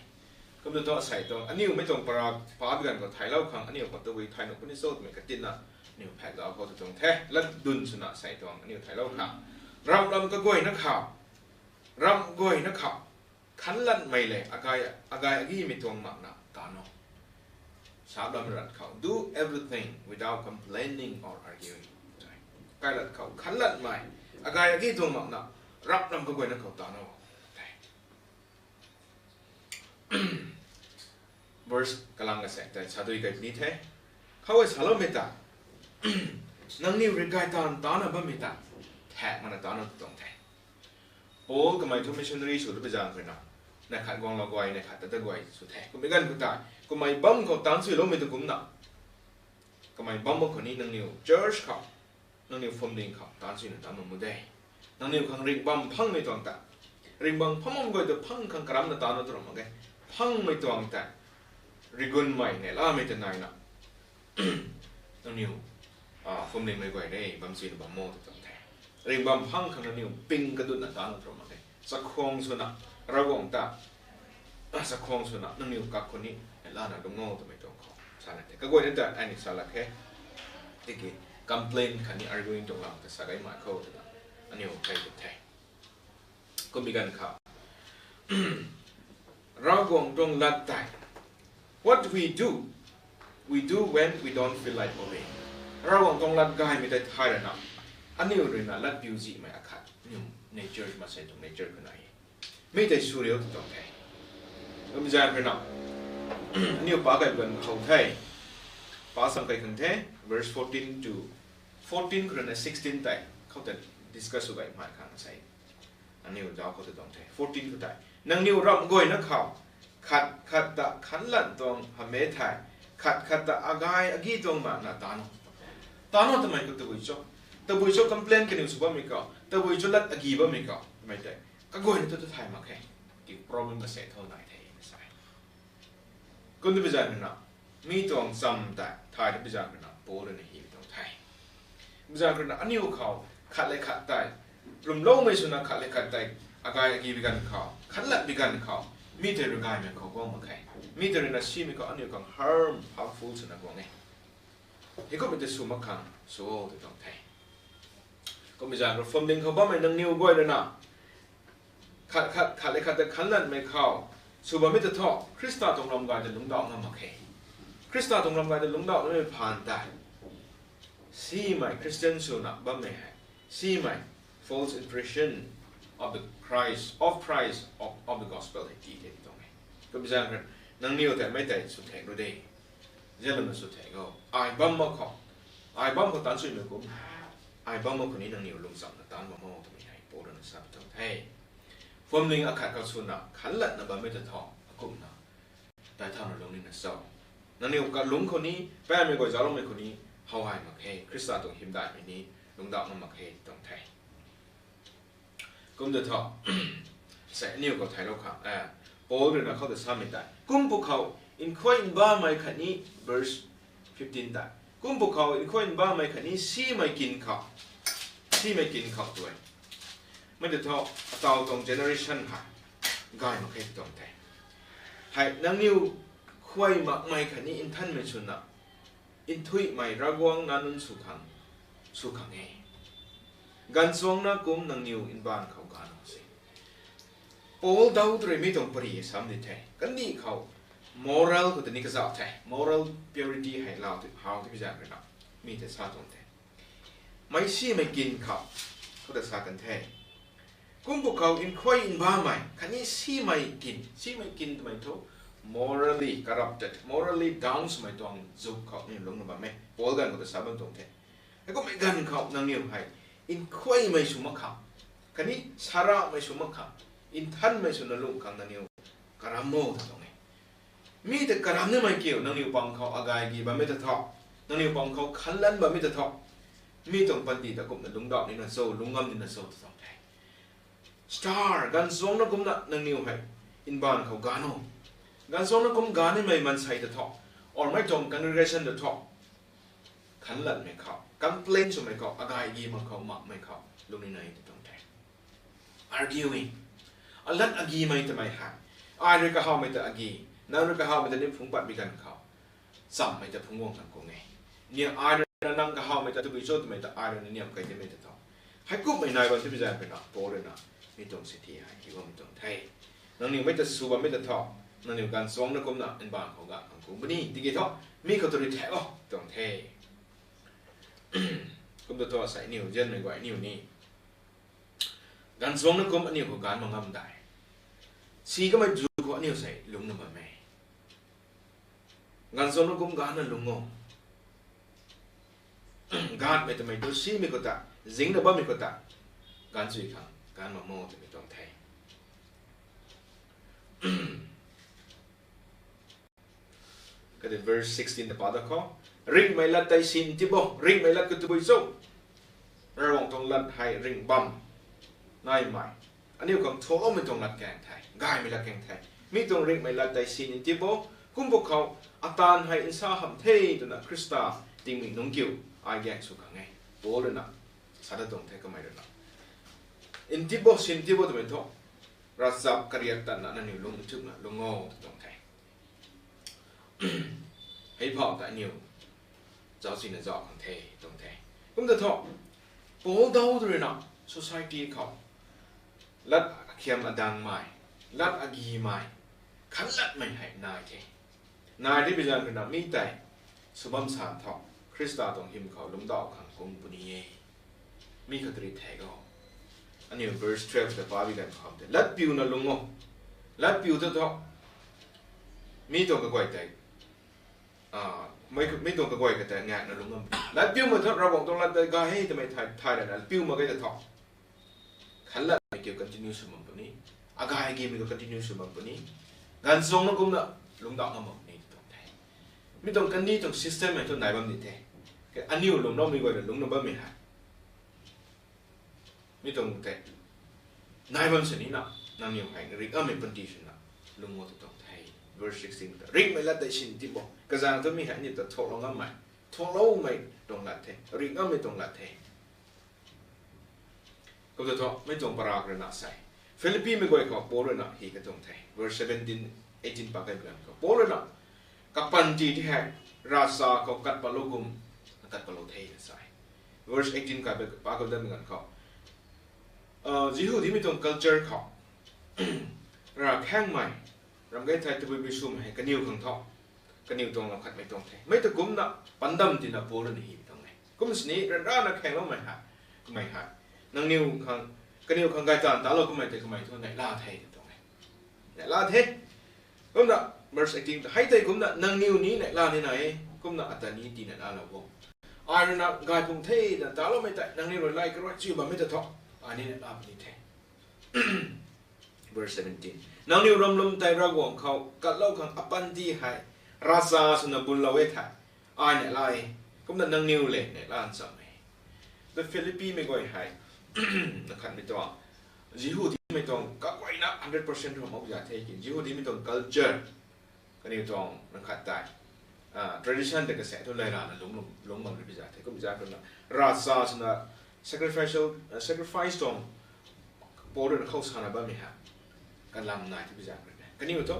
ก็ไม่ต้องใส่ตรงอันนี้ไม่ต้องปราบป้าไปกันก็ไทยเล่าครั้งอันนี้ก็ตัววิไทยนกคนที่โซ่เหมือนกันตินนะนี่แพทย์เราเขาตรงแท้และดุนสุนัขใส่ตรงอันนี้ไทยเล่าครั้งรำก็ก้อยนักข่าวรำก้อยนักข่าวขันลันไม่เลยอากายอากีไม่ตรงมากนะตาโนชาวดำรัดเขา do everything without complaining or arguing กายรัดเขาขันลันไม่อากายอากีตรงมากนะรับรำก็ก้อยนักข่าวตาโนverse กำลังกระแสแต่ชาดุยกับนี้แท้เขาว่าชาโลเมตานังนิวริกายตานตานะบ่เมตาแท้มันตานะตรงแท้โอ้ก็ไม่ทุกมิชชันนารีสุดไปจางเลยนะในขัดกองเราไว้ในขัดแต่ตะไว้สุดแท้ก็ไม่กันก็ตายก็ไม่บัมเขาตานสุดแล้วไม่ต้องกุมนะก็ไม่บัมคนนี้นังนิวเจอร์ชเขานังนิวฟอร์มลิงเขาตานสุดตานมันมุดได้นังนิวขังริงบัมพังไม่ตรงตาริงบัมพังมันก็จะพังขังกระมนะตานตรงมั้งไงพังไม่ตรงตาริกุนไม่เนี่ยล่าไม่จะนายนะนังนิวฟอร์มลิงไม่ก่อยได้บัมซีนบัมโม่ตรงแท้ริงบัมพังขังนังนิวปิงกระดุนตานตรงมั้งไงสักคงสุนัขระวงตาสักคงสุนัขนั่งนิวกับคนนี้ล่าหน้าดงโง่ตัวไม่ตรงเขาสารแต่ก็กวยนั่นแต่อันนี้สารแค่ที่กี่ complain คันนี้ arguing ตรงเราแต่สารไม่มาเข้าตัวอันนี้ใครเป็นแท้ก็มีการข่าวระวงตรงลัดใจ what we do when we don't feel like obeying ระวงตรงลัดกายไม่ได้ท้ายแล้วนะอันนี้เรื่องนั้นลัดบิวจีไม่อาคัดนี่ nature มาใส่ตรง nature คนไหนไม่ได้สู้เร็วตรงไหนก็ไม่ใช่เรื่องนั้นนี่ป้าก็เป็นเขาไทยป้าสังเกตกันเท่ verse 14 to 14คือใน16แต่เขาจะ discuss กันมาครั้งใส่อันนี้เราเขาจะตรงไหน14คือแต่นังนิวรำก้อยนักข่าวขัดตะขันหลันตรงหาเมทไทยขัดตะอากายอากีตรงมาหน้าตาโนทำไมก็ตัวบุญชอบ complain กันอยู่สุภาพไม่ก็ตัวบุญชอบลัดอากีบ้าไม่ก็ไม่ได้ก็ก้อยในตัวไทยมาแค่กี่ problem ก็เสร็จเท่าไหร่ไทยไม่ใช่ก็ดูไปจากนั้นมีตัวซ้ำแต่ไทยดูไปจากนั้นโปรเลยในฮีตรงไทยไปจากนั้นอันนี้เขาขัดเลยขัดได้รวมโลกไม่สุนัขขัดเลยขัดได้อากายอากีบิกันเขาขัดละบิกันเขามีแต่เรื่องกายมันเขาก็มาแค่มีแต่เรื่องชีมีก็อันนี้ก็ harmful สุนัขว่าไงที่ก็เป็นแต่สุ่มขังสู้ตัวตรงไทยก็ไม่ใช่เราฟอร์มดิ้งเขาบ้าไม่นั่งนิ้วก้อยเลยนะขัดเลยขัดแต่ขันนั่นไม่เข้าสุบะไม่จะท้อคริสต์ตรงลำกายจะลุงดอกนั่นมาแค่คริสต์ตรงลำกายจะลุงดอกนั่นไม่ผ่านได้ซีไม่คริสเตียนสุนัขบ้าไม่ให้ซีไม่ false impression of the Christ of the gospel ให้ดีที่ตรงนี้ก็ไม่ใช่นั่งนิ้วแต่ไม่แต่สุดแท้รู้ได้เจ้ามันสุดแท้ก็ไอ้บ้ามาขอไอ้บ้ามาตันสุดเลยกูไอ้บ้ามาคนนี้นั่งนิ้วลงสัมนัตันบ้ามาตรงนี้ให้โปรดนักสับตรงไทยฟอร์มลิงอาคาเขาสุนัขขันละนะบ้าไม่จะท้อกุมนะ แต่ท่านเราลงนี่นะเศร้านั่นนี่กับลุงคนนี้แป้ไม่ก่อยจะลงไม่คนนี้เฮาให้มาเฮคริสต์ตรงหิมได้ไม่นี้ลุงดาวมาเฮตรงไทยกุมเดือดทอเสนิวกับไทยเราค่ะโป้เรื่องนั้นเขาจะทำไม่ได้กุมพวกเขาอินคอยน์บ้าไม่ขันนี้ verse 15ได้กุมพวกเขาอินคอยน์บ้าไม่ขันนี้ซีไม่กินเขาซีไม่กินเขาด้วยไม่เดือดทอต่อตรง generation ค่ะกายมาเฮตรงไทยให้นางนิวคอยมักไม่ขันนี้อินท่านไม่ชนะอินทุยไม่ระวังนันสุขังเองกันสวงนักกุมนางนิวอินบ้านเขาการสิโอลดาวตรีไม่ต้องปรีสามดิเทกันนี่เขา moral ก็ตัวนี้ก็จะเท moral purity ให้เราที่เขาที่พิจารณามีแต่ซาตรงเทไม่ชี้ไม่กินเขาจะซากันเทกุมพวกเขาอินคอยอินบ้าไม่ขันนี้ชี้ไม่กินทำไมทุกmorally corrupted morally down สมัยตอนจุกเขาเนี่ยลงมาไหมโอลกันก็จะสาบันตรงเทแล้วก็ไม่กันเขานางนิวให้อินควยไม่ชุมขับกันนี้สาระไม่ชุมขับอินท่านไม่ชุนลุงขังนางนิวกระโมตรงนี้มีแต่กระมนี่ไม่เกี่ยวนางนิวปังเขาอากายกีบะไม่ตะทอนางนิวปังเขาขันลันบะไม่ตะทอมีตรงปันติตะกุมนลุงดอกนี่นะโซลุงงามนี่นะโซตรงไทย star กันสวงนักกุมนะนางนิวให้อินบ้านเขากาโนกันสวงนักกุมกานี่ไม่มันใส่ตะทอ or ไม่จง congregation ตะทอขันลันไม่เขาcomplain สมัยเขาอากายกีมันเขาหมักไม่เขาลุงนี่ไหนตรงไทย arguing อันนั้นอากีไม่ทำไมหายอายเรื่องเขาไม่แต่อากีนั่นเรื่องเขาไม่แต่นี่พุ่งปัดไปกันเขาซ้ำไม่แต่พุ่งวงกันกูไงเนี่ยอายเรื่องนั่งเขาไม่แต่ตุบิโซทำไมแต่อายเรื่องเนี่ยมันก็จะไม่แต่ต่อให้กูไม่นายวันที่พิจารณาเป็นอ่ะโตเลยนะมีตรงสิทธิให้ที่ว่ามีตรงไทยนั่นนี่ไม่แต่สูบไม่แต่ท่อนั่นนี่การสวงนักกุมน่ะเป็นบางของกันของกูวันนี้ที่กี่ท่อมีเขาตัวนี้แท้ก็ตรงไทยกุมตัวใส่นิ้วเย็นไม่ไหวนิ้วนี้การสวงนักกุมอันนี้ของการมองงามได้สีก็ไม่จูก็อันนี้ใส่ลุงนั่นแบบไม่การสวงนักกุมการนั่นลุงงงการไม่ทำไมตัวสีไม่ก็ตาจิงนั่นบ้าไม่ก็ตาการสุยขังการมาโม่จะไม่ต้องไทยก็เป็น verse 16แต่ปาดข้อริงไม่ลัดใจสินที่บ่ริงไม่ลัดก็ตัวบุยส่งระวังตรงลัดให้ริงบัมนายใหม่อันนี้ของโทไม่ตรงลัดแกงไทยกายไม่ลัดแกงไทยมีตรงริงไม่ลัดใจสินที่บ่กุมพวกเขาอาตานให้อินซาหัมเทตัวน่ะคริสตาติงมีน้องกิวไอแยกสุขังไงโบเลยนะสาระตรงไทยก็ไม่ได้นะอินที่บ่สินที่บ่ตัวเป็นโทรัศบกระเรียตันนั่นนี่ลงจุกนะลงโง่ตรงไทยให้พ่อแต่นิวเจ้าสิ่งนั้นเจ้าของเทตรงเทก็มันจะทอโป้ดาวด้วยนะ society เขาลัดเขียมอดังใหม่ลัดอากีใหม่ขันลัดไม่ให้นายเทนายที่เป็นอย่างนั้นมีแต่สุบัมสารทอคริสตาตรงหิมเขาล้มดอกขังกงปุนีเยมีขัตริเทก็อันนี้ verse 12แต่ป้าวิกันเขาแต่ลัดปิวนั่นลงงลัดปิวเท่าทอมีตรงกับไกวแต่ไม่ตรงกับไกวกับแต่งานนั่นลงงลัดปิวมาทอระวังตรงลัดแต่ก็ให้ทำไมไทยนั่นปิวมาก็จะทอขันลัดไม่เกี่ยวกับ continue สมบูรณ์นี้อากาศเกี่ยวกับ continue สมบูรณ์นี้งานส่งนักกุมน่ะลงดอกน้ำมันนี่ตรงไทยไม่ตรงกันนี่ตรง system ไม่ตรงไหนบ้างนี่เท่อันนี้ลงน้ำไม่ไกวลงน้ำบ้างไม่หายไม่ตรงแต่นายบ้างสินี่นะนั่งอยู่ไหนริกไม่เป็นที่สินะลงมาตรงไทย verse 16ริกไม่ละแต่สินที่บอกกระซังตัวมีหายนี่แต่ทอลงน้ำไม่ทอลงไม่ตรงละเทริกไม่ตรงละเทก็จะทอไม่ตรงปรากฏนะใส่ฟิลิปปินส์ไม่ก่อยเขาโป้เลยนะฮีก็ตรงไทย verse 17 18ปากกันเขาโป้เลยนะกับปัญจีที่แห่ราชาเขากัดปลาลุกุมกัดปลาลุเทยใส่ verse 18กับปากกันเหมือนกันเขาจีฮูที่ไม่ตรง culture เขาเราแข่งใหม่เราไม่ไทยตัวไปซูมให้กันนิวขังทอกันนิวตรงเราขัดไม่ตรงไทยไม่ตะกุมนะปันดำที่น่ะโป้เลยนี่ตรงไหนกุมสนี้ร้านนักแข่งแล้วไม่หายนางนิวขังกันนิวขังไกจานตาเราก็ไม่ไทยก็ไม่ทั่วไหนลาไทยตรงไหนเนี่ยลาไทยกุมนะ verse 18ให้ไทยกุมนะนางนิวนี้เนี่ยลาที่ไหนกุมนะอัตตานี้ตีเนี่ยลาเราบ่อายนะกายพุ่งเทยแต่ตาเราไม่ไทยนางนิวไล่ก็ว่าชื่อมันไม่จะทออันนี้เนี่ยลาเป็นเท verse 17 นังนิวรำลมไตระกวงเขากัดเล่าขังอปันดีให้ราซาสุนบุลลาเวทไอเนี่ยไล่ก็มันนังนิวเลยเนี่ยล้านสมัยแต่ฟิลิปปินส์ไม่ก่อยให้นะครับไม่ต้องยิวดีไม่ต้องก็ไว้นะ100%ของมันอยากเทกินยิวดีไม่ต้อง culture ก็นี่ต้องนะครับได้tradition แต่กระแสทุเรศนะลงมันหรือพิจารณาก็พิจารณาราซาสุน sacrifice ตรงโปรดเข้าสานบ้านไม่ฮะกันลำนายที่พิจารณากันนี่ว่าตัว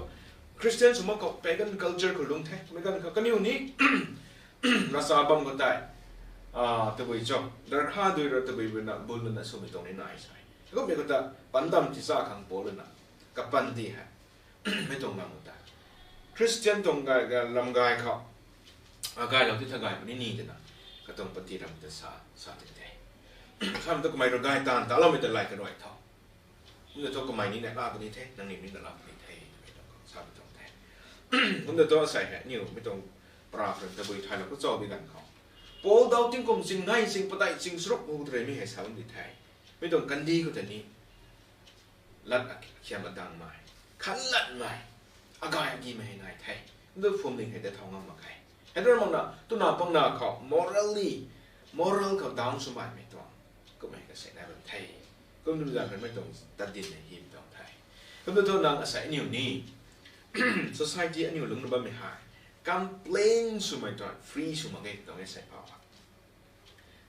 คริสเตียนสมมติเขาไปกัน culture เขาลงเทไม่กันนี่วันนี้ราซาบัมก็ได้ตัวไปจ่อดาร์คาดูเราตัวไปเป็นบุญนั้นสมัยตรงนี้นายใช่ก็มีก็แต่ปันดำที่สาขังโปรนะกับปันดีฮะไม่ตรงนั้นหมดแต่คริสเตียนตรงกันลำกายเขากายเราที่ทางกายมันนี่เด่นะก็ต้องปฏิรำแต่สาติเตะถ้ามันต้องก็ไม่เรากายตานแต่เราไม่แต่ไล่กันหน่อยเท่ามันจะต้องก็ไม่นี่เนี่ยลาบนี้เทนั่งนี่นี่ลาบนี้เทไม่ต้องสาติตรงเทมันจะต้องใส่แหนิ่วไม่ต้องปราบเลยแต่บุญไทยเราก็จ่อไปกันเขาโปรดเอาทิ้งกลมสิ่งง่ายสิ่งปะไตสิ่งสรุปมูตรไม่ให้สาวมันดีไทยไม่ต้องกันดีก็แต่นี้ลัดเขียนมาดังใหม่ขันลัดใหม่อากาศกี่ไม่ให้นายไทยด้วยฟูมิงให้ได้ทองงามมาใครเห็นด้วยมั้งนะตัวนาปังนาเขา moral เขาดาวน์สมัยไม่ต้องก็ไม่กระแสในแบบไทยก็ดูจากกันไม่ต้องตัดดินในหิมต้องไทยก็ดูตัวนางอาศัยนิ้วนี้ society อันนี้หลงระบไม่หายcomplain สมัยตอน free สมัยตอนนี้ใส่ผ้า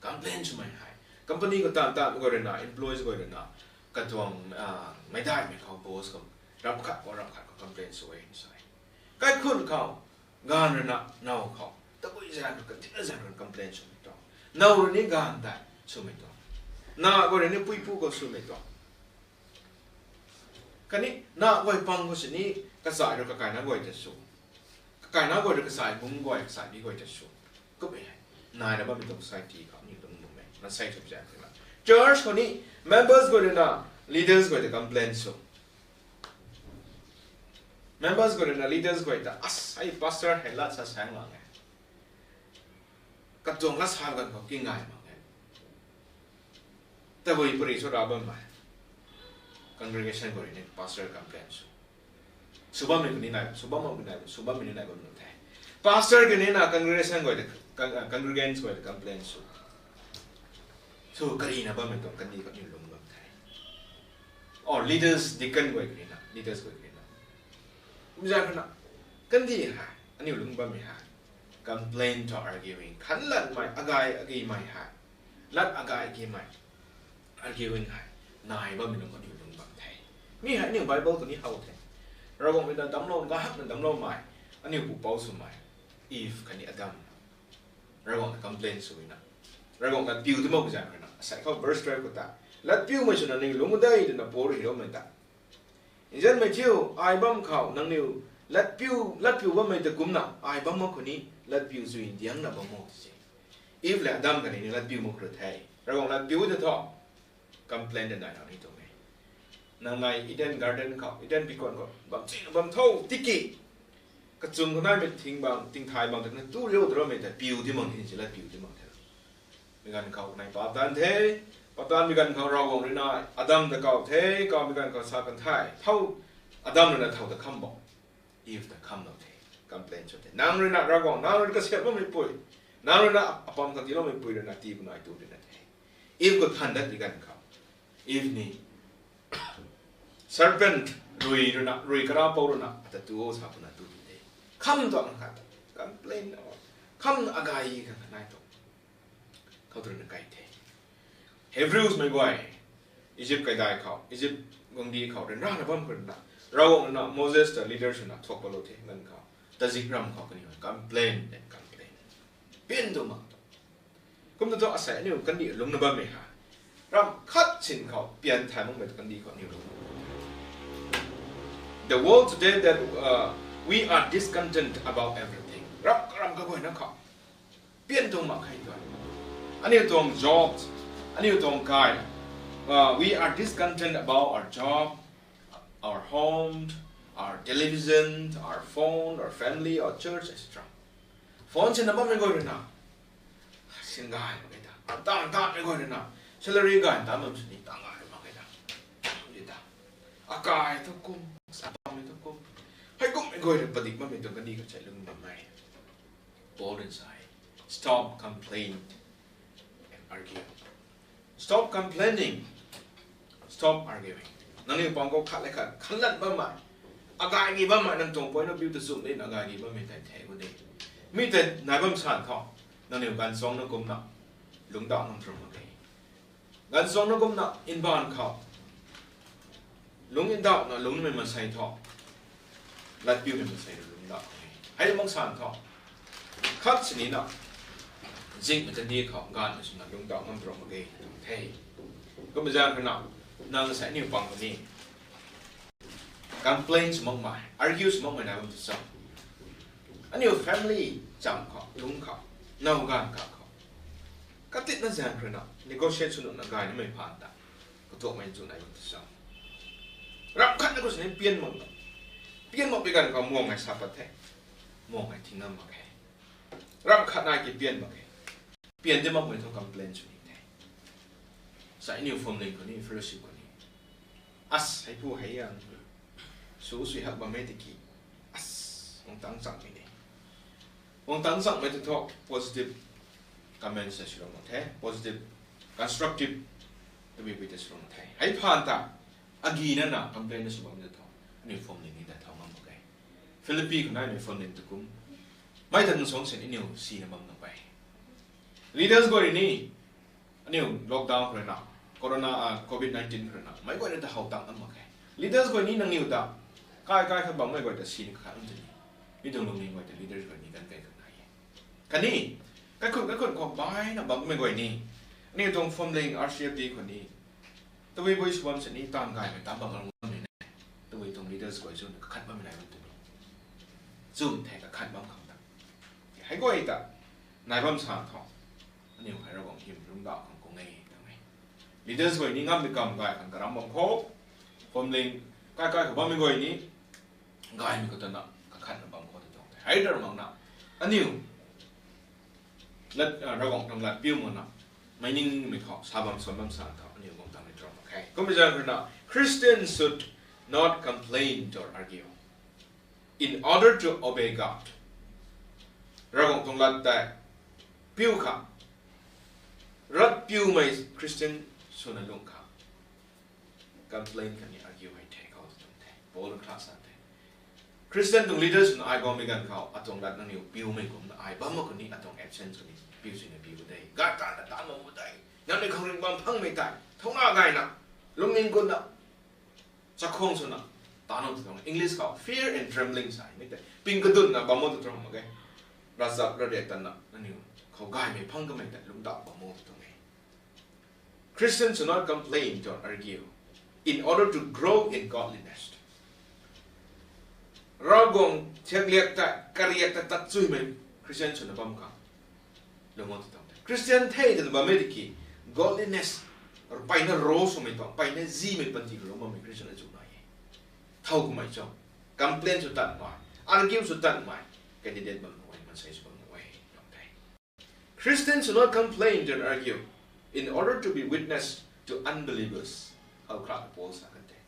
complain สมัยหาย company ก็ตามก็เรน่า employees ก็เรน่าก็ทวงไม่ได้ไม่เขา boss ก็รับขัดก็ complain สวยใส่ใกล้คุณเขางานเรน่าเน่าเขาแต่ก็ยังก็ที่นั่น complain สมัยตอนเน่าเรื่องนี้งานได้สมัยตอนน่าก็เรื่องนี้ปุยก็สมัยตอนกันนี้น่าไว้ปังก็สินี้กระสายเราก็กลายน่าไว้จะสูงการนักกวยจะสายมุ้งกวยสายบีกวยจะสูงก็ไม่นายนะว่าเป็นต้องสายทีเขานี่ต้องมุ้งไหมนั่นสายทุกอย่างเลยนะ Church คนนี้ members กวยนะ leaders กวยจะ complain สูง members กวยนะ leaders กวยจะไอ้ pastor เห็นละสะแสงมาไงกระจงละสามกันเขากินง่ายมาไงแต่บริบทสุดาบ้างไหม congregation กวยนี่ pastor complain สูงsuba में कुनी ना suba में ना बन होता है pastor के ने ना congregation को congregants को complain so करी ना बम तो कनी को नहीं लूँगा होता है और leaders deacon को करी ना leaders को करी ना मुझे करना कंदी है अन्य लूँगा में है complain to arguing खन लड़ में अगाई में है लड़ अगाई की में arguing है ना है बम में तो कनी लूँगा होता है मी है अन्य बाइबल को नहीं हाउ थेเราบอกเป็นดำโลมก็ฮักเป็นดำโลมใหม่อันนี้ผู้เป้าสมัยอีฟคันนี้อดัมเราบอกคอมเพลนสวยนะเราบอกกันพิวที่มันก็จะเป็นนะใส่เข้าเบอร์สเตอร์ก็ได้แล้วพิวไม่ใช่นั่นนี่ลงมาได้แต่น่ะโปรยเราไม่ได้อินเดียไม่เที่ยวไอ้บ้ามเขานั่งนิวแล้วพิวว่าไม่ตะกุมนะไอ้บ้ามมันคนนี้แล้วพิวสุอินเดียนะบ้ามมันสิอีฟและอดัมกันนี่แล้วพิวมันกระเทยเราบอกแล้วพิวจะทอกคอมเพลนได้เรานี่ตรงนี้นางในอีเดนการ์เดนเขาอีเดนปีก่อนก็บางทีบางเท่าติกิกระจุงคนนั้นไม่ทิ้งบางทิ้งท้ายบางแต่นั้นตู้เลี้ยวตัวไม่แต่ปิวที่มันที่จะเล่ปิวที่มันเถอะมีการเขาในปาตันเทปาตันมีการเขาเราวงเลยนะอดัมตะเก่าเทก็มีการเขาสากันท้ายเท่าอดัมเลยนะเท่าตะคำบอกอีฟตะคำเราเทคำเพลนชุดเทนางเลยนะเราวงนางเลยก็เสียบว่าไม่ป่วยนางเลยนะอปอมกันที่เราไม่ป่วยเลยนะตีบุญไอตัวเลยนะเทอีฟก็ทันได้มีการเขาอีฟนี่serpent รุยกระเป๋านะแต่ตัวสาวคนนั้นตัวนี้คำตัวนั้นคำเพลนคำอากาศกันนายตัวเขาตัวนั้นไกลเทเฮบรูสไม่ไหวอียิปต์ไกลได้เขาอียิปต์กงดีเขาเดินร่างนะบ้างคนนั้นเราเนี่ยโมเสสแต่ leaders นะทวกบอลเทเงินเขาแต่ซิกรัมเขาคนนี้คำเพลนเปลี่ยนตัวมาก็มันต้องอาศัยนี่กันดีลงในบ้านไม่หารำคัดสินเขาเปลี่ยนแทนมึงเป็นกันดีเขานี่รู้The world today that we are discontent about everything รับก็บ่อยนะเขาเปลี่ยนตัวมาใครตัวอันนี้ตัว jobs อันนี้ตัวกาย we are discontent about our job our home our television our phone our family our church etc. phone ฉันนับไม่ก่อนนะสิ่งกายไม่ได้ต่างไม่ก่อนนะ salary กายตามมันสิ่งต่างกายไม่ได้อากาศทุกคน Apa itu kum? Hai kum ego itu pedik mah itu kan di kerja lung mamai. Bold inside. Stop complaining and argue. Stop complaining. Stop arguing. Nanti pangkau kat lekat, kalat bama. Agak ni bama nang tong point of view tu zoom in agak ni bama tak tahu deh. Mite nai bam san thau. Nanti gan song nak kum nak lung dak nang terus makai. Gan song nak kum nak inban kau. Lung in dak nak lung memang sai thau. Lat view memang sai lung dak. Hai bang san thau. Kat sini nak. Jing macam ni kau gan macam nak lung dak nang terus makai. Hey. Kau berjalan kena. Nang saya ni pang ni. Complain semua mai, argue semua mai nak betul sah. Ani family jam kau, lung kau, nau gan kau. Katit na jangan kena. Negotiate sunuk nak gay ni mai pantah. Ketua main tu nak betul sah. Rakat aku sini pian mak. Pian mak pegang kau muang mai sapat he. Muang mai tinggal mak he. Rakat nak ke pian mak he. Pian dia mak mai tu complain sunuk. Saya ni form ni kau ni fellowship kau ni. As hai pu hai yang susu hak bamediki. As orang tang sang ni. Orang tang sang mai tu talk positive comment session orang teh, positive constructive tapi kita suruh teh. Hai panta agi na complain na sebab ni talk. Ni form ni dah tahu mam pakai. Philippines kau ni form ni tu kum. Mai dan song sen ini si na mam nampai. Leaders kau ini ni lockdown kau na. Corona COVID-19 kerana, mai kau ada tahu tak nama kai. Leaders kau ni nang niu tak, kai kai kau mai kau ada sini kan jadi. Itu nung ni kau ada leaders kau ni kan kai kena ye. Kan ni, kai kau buy na bang mai kau ni. Ni tong forming RCFD kau ni. Tapi boy sebab sini tan kai mai tan bang orang ni. Tapi tong leaders kau itu kat bang mai betul. Zoom teh kat bang kau tak. Hai kau itu, nai bang sang thau. Ni hai orang him rumah kau ngai. Leaders kau ini ngam dikam gay kan karam bang ko, forming kai kai kau bang kau ini gay mi kau tu nak kakan bang kau tu dong. Hai dah mang nak, aniu, lat ragong tong lat piu mana, mining mi kau sabam sabam sa kau aniu gong tang itu orang. Okay, kau bicara kerana Christians should not complain or argue, in order to obey God. Ragong tong lat dah piu kah, rat piu mai Christian Suna lungka. Complain kan ni argue hai take out tu teh. Bol kelas ate. Christian tung leaders na ai gom megan kau atong lat nang niu piu mai gom na ai bam ko ni atong absence ni piu sini piu dai. Gata na ta mo dai. Yang ni khong ring bam phang mai tai. Thong na gai na. Lung ning gun na. Chakhong suna. Ta no tu English kau fear and trembling sai ni dai. Ping kadun na bam mo tu trong okay. Razak ra de tan na niu. Kau gai mai phang ka mai tai lung da bam mo tu. Christians should not complain or argue in order to grow in godliness. Ragong cekliak tak karya tak cui men Christian should not bamka. Lomot tu. Christian thay dan bamediki godliness or paina rose me to paina z me panti roma me Christian aja nai. Tahu kumai jom. Complain sudah mai, argue sudah mai. Candidate bang mai, masai bang mai. Christians should not complain or argue in order to be witness to unbelievers. How crowd balls are content.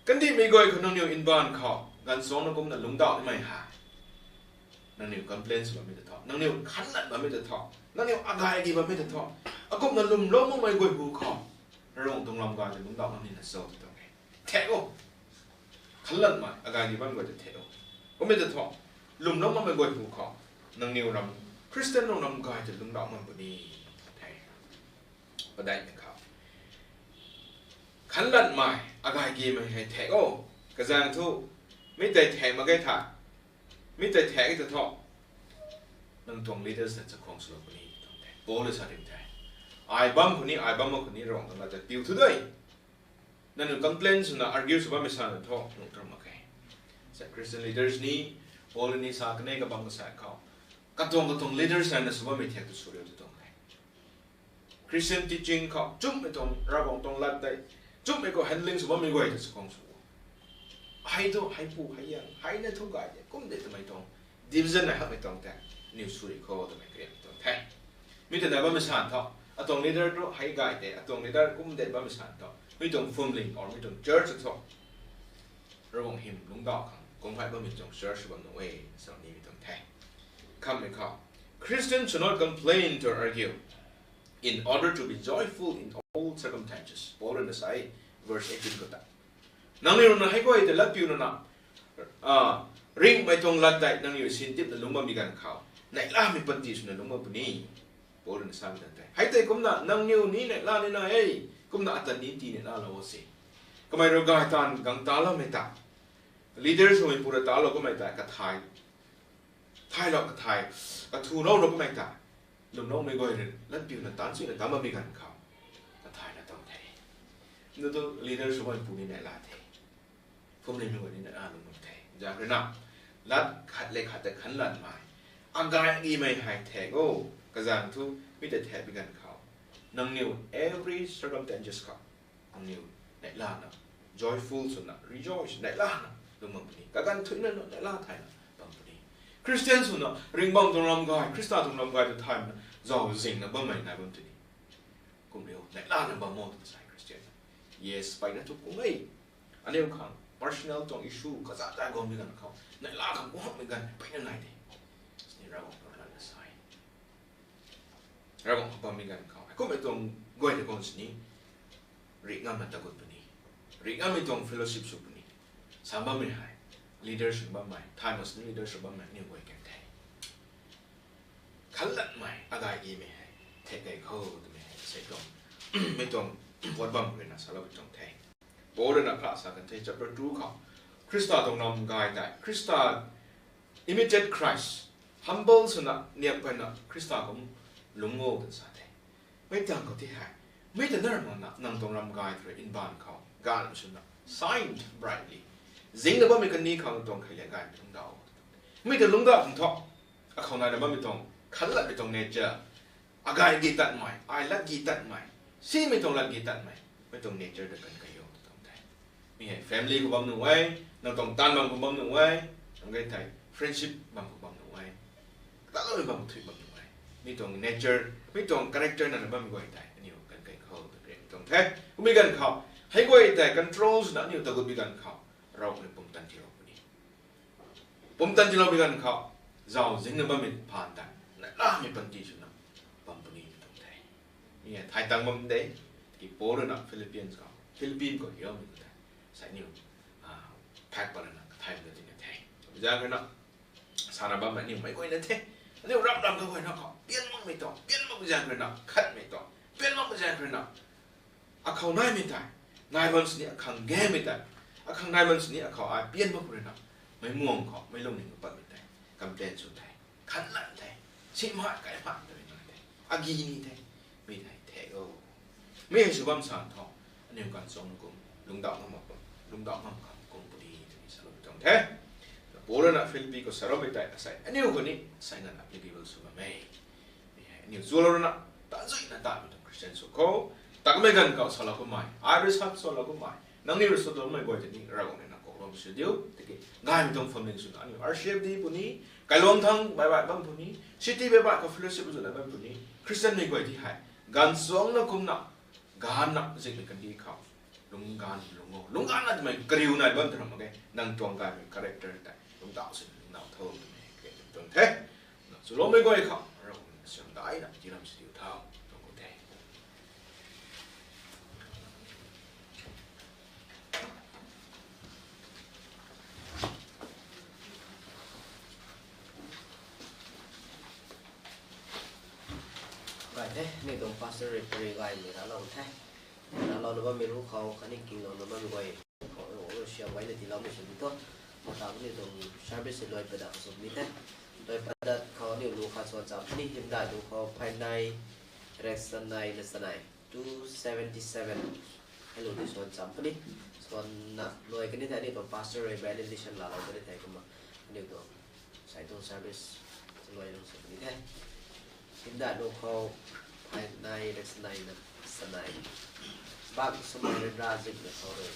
Kandi may go economy in ban call. Gan song na kum na lung dao may ha. Nang niyo complaints ba may talk. Nang niyo kanat ba may talk. Nang niyo agay di ba may talk. Akum na lumlom mo may go hu call. Rong tong lam ga lung dao nang ni na so to ngay. Teo. Kalat ma agay di ba may go teo. Kum may talk. Lumlom mo may go hu call. Nang niyo ram Christian nong ram ga lung dao man ba ni. Badai ni kau. Kanlat mai agak game hai tag oh. Kazang tu, minta tag magai thak, minta tag itu thok. Nang tuang leaders nak cakap selalu ni, boleh sahaja tag. Ai bam kuni rong tengah jadi piu tu doi. Nang complain suna argue sebab misalnya thok nang terus magai. Sa Christian leaders ni boleh ni sah kene ke bang kesat kau. Katong leaders sana sebab mereka tu suruh tu. Christian teaching kau cuma itu ragong tong lat dai, cuma itu handling semua minggu itu sekarang semua. Hai tu, hai pu, hai yang, hai na tu gaya, kum deh tu mai tong division na hak mai tong tak, new suri kau tu mai kaya tong tak. Minta dah bermisal tau, atong leader tu hai gaya deh, atong leader kum deh bermisal tau, minta forming or minta church tau. ระวังหิมลุงดอกคงไปบ่มีจงเชื่อชบังเวสำนี้มีตรงแท้คำไม่เข้า Christians should not complain or argue in order to be joyful in all circumstances โปรดนะใส่ verse 18ก็ได้นังนี่เราให้ก็ไอ้แต่ละผิวนั่นนะริงไม่ตรงลัดใจนังนี่สินติบนั่นลุงบ่มีการเข้าในล่ามีปฏิสุนลุงบ่ปุ่นี่โปรดนะใส่ไม่ได้ให้แต่กุมน่ะนังนิวนี้ในล่านี่นะเอ้กุมน่ะอัตตินีในล่าเราสิก็ไม่รู้กายตานกังตาเราไม่ตา leaders ไม่พูดตาเราก็ไม่ตากระทายเรากระทายกระทูน้องเราก็ไม่ตาลุงน้องไม่ก่อยเลยลัดผิวนั่นตานสุดนั่นตามบ่มีการเข้ากระทายนั่นต้องแท้นั่นตัว leaders ไม่พูดในล่าแท้ผมเลยไม่ก่อยในล่าลุงน้องแท้จากนั้นลัดขัดเลยขัดแต่ขันลัดมาอากาศอีไม่หายแท้โอ้กระจางทุกมิแต่แท้เป็นการเข้านังนิว every circumstances เข้านังนิวในล่านะ joyful สุดนะ rejoice ในล่านะลุงมันปุ่นี่กกันทุกนั่นในล่าไทยนะบังปุ่นี่คริสเตียนสุดนะริงบังตรงลำกายคริสต์ตรงลำกายจะไทยนะจอสิงนะบังไม่ในบังปุ่นี่กุมเดียวในล่านะบังมอตัวใส่คริสเตียน yes ไปนะทุกคนเลยอันนี้ของ personal ตรง issue ก็จะได้ก็มีกันเขาในล่าคำพูดเหมือนกันไปยังไงดีนี่เราบอกเราจะใส่เราบอกบังมีกันเขาก็ไม่ตรงก้อยในคนนี้ริงามันตะกุดปุ่นี่ริงาไม่ตรง fellowship สุปุ่นี่สามบ้านไม่หาย leadership บ้านใหม่ time was leadership บ้านใหม่เนี่ยก้อยกันแท้ขันหลังใหม่อะไรอีไม่หายเทคไอเข้าตัวไม่หายใส่ตรงไม่ตรงวัดบ้านเลยนะสารพัดตรงแท้โบราณพระสักกันเทจะประตูเขาคริสต์ตรงนำกายได้คริสต์ imitate Christ humble สุนัขเนี่ยเป็นนะคริสต์ของลุงโง่ตัวสัตย์ไม่ต่างกับที่หายไม่แต่นั่นมันนะนั่งตรงนำกายตัวอินบานเขาการสุนัข signed brightly จริงแต่ว่ามีคนนี้เขาตรงขยันกายไม่ต้องเดาไม่แต่ลุงดาวของท็อปเขาในนั้นไม่ตรงขันหลักไม่ตรงเนเจอร์อากายกีตัดใหม่ไอลักกีตัดใหม่ซีไม่ตรงลักกีตัดใหม่ไม่ตรงเนเจอร์เดียวกันก็โยกตรงไหนมีให้ family กูบังหนึ่งไว้นั่งตรงตันบังกูบังหนึ่งไว้ตรงไงไทย friendship บังกูบังหนึ่งไว้ตลอดบังกูถือบังหนึ่งไว้ไม่ตรง nature ไม่ตรง character นั่นบังกูไทยอันนี้กันไกลเขาตรงแท้กูมีกันเขาให้กูไทย controls นั่นนี่ตะกูมีกันเขาเราเป็นปุ่มตันที่เราคนนี้ปุ่มตันที่เรามีกันเขาเจ้าจริงนะบังมีผ่านได้นั่นล่ะมีปัญญาสุนัขบังปุ่นี้ตรงแท้นี่ไทยตั้งบังเดย์ที่โปรนะฟิลิปปินส์เขาฟิลิปปินส์ก็เยอะเหมือนกันใส่นิ้วแพ็คไปแล้วนะไทยมันจะเนี่ยแท้จากนั้นสารบัมมันนี่ไม่ค่อยเนี่ยแท้อันนี้รับก็ค่อยนะเขาเปลี่ยนมันไม่ต้องเปลี่ยนมันไม่จากนั้นคัดไม่ต้องเปลี่ยนมันไม่จากนั้นเขานายไม่ได้นายมันนี่เขาแก่ไม่ได้เขานายมันนี่เขาเปลี่ยนมันไม่ได้ไม่ม่วงเขาไม่ลงหนึ่งก็ไม่ได้กำเนิดสุดท้ายขันหลังแท้ชิมหายไก่หายเลยนั่นแท้อากีนี่แท้ไม่ได้แท้โอ้ไม่ให้สุบัมสานทองอันนี้การส่งกุมลุงดาวมาบอกลุงดาวมาบอกกุมพอดีที่สรุปตรงแท้โบราณฟิลิปปินส์ก็สรุปไปได้ใส่อันนี้คนนี้ใส่นั่นฟิลิปปินส์สุบัมไม่อันนี้ส่วนเรานะตั้งใจนั่นตั้งอยู่ตรงคริสเตียนสุขเขาตั้งไม่กันเขาสลับกันไหมไอริสฮัทสลับกันไหมนั่งนี่รู้สึกตัวไม่บ่อยแต่นี่เราเนี่ยนักเราไม่เสียเดียวแต่ก็ง่ายไม่ต้องฟังเรื่องสุดอันนี้อาร์เชฟดีปุ่นนี้ไกลลงทั้งใบใบางปุ่นนี้ซิตี้ใบใบก็ฟิลิปปินส์สุดแล้วบางปุ่นนี้คริสเตียนไม่บ่อยที่หายการสวงนักคุมนักการนักสิ่งกันดีเขาลุงการลุงการนั่นไม่กริ้วนั่นบ้างแต่ทำไงนั่งตรงกันเป็นคาแรคเตอร์แต่ลุงดาวสิ่งลุงดาวเท่าตรงเท่สุดแล้วไม่บ่อยเขาเราเสียงได้นะที่เราสิ่งเท่าตรงเท่ Right thế, mình tổng pastor referee guy mình đã lòng thế, đã lòng nó bao mình lúcเขาkhả năng kinh lòng nó bao mình quay, họ ở share quay để thì lòng mình sẽ biết thôi, mà tao cũng nên tổng service sẽ lôi về đạo sống biết thế, lôi về đạoเขาเนี่ยรู้เขาสอนจำนี่hiện tạiรู้เขาภายใน direction ใน lesson ไหน277ให้รู้ที่สอนจำพอดีสอนน่ะลอยกันนี่แต่นี่tổng pastor evaluation เราก็ได้แต่ก็มาเนี่ยtổngใส่tổng service จะลอยลงสุดนี้แท้hiện đại đồ khâu hai này đất này nè sân này bác số một lên ra dịch được sau rồi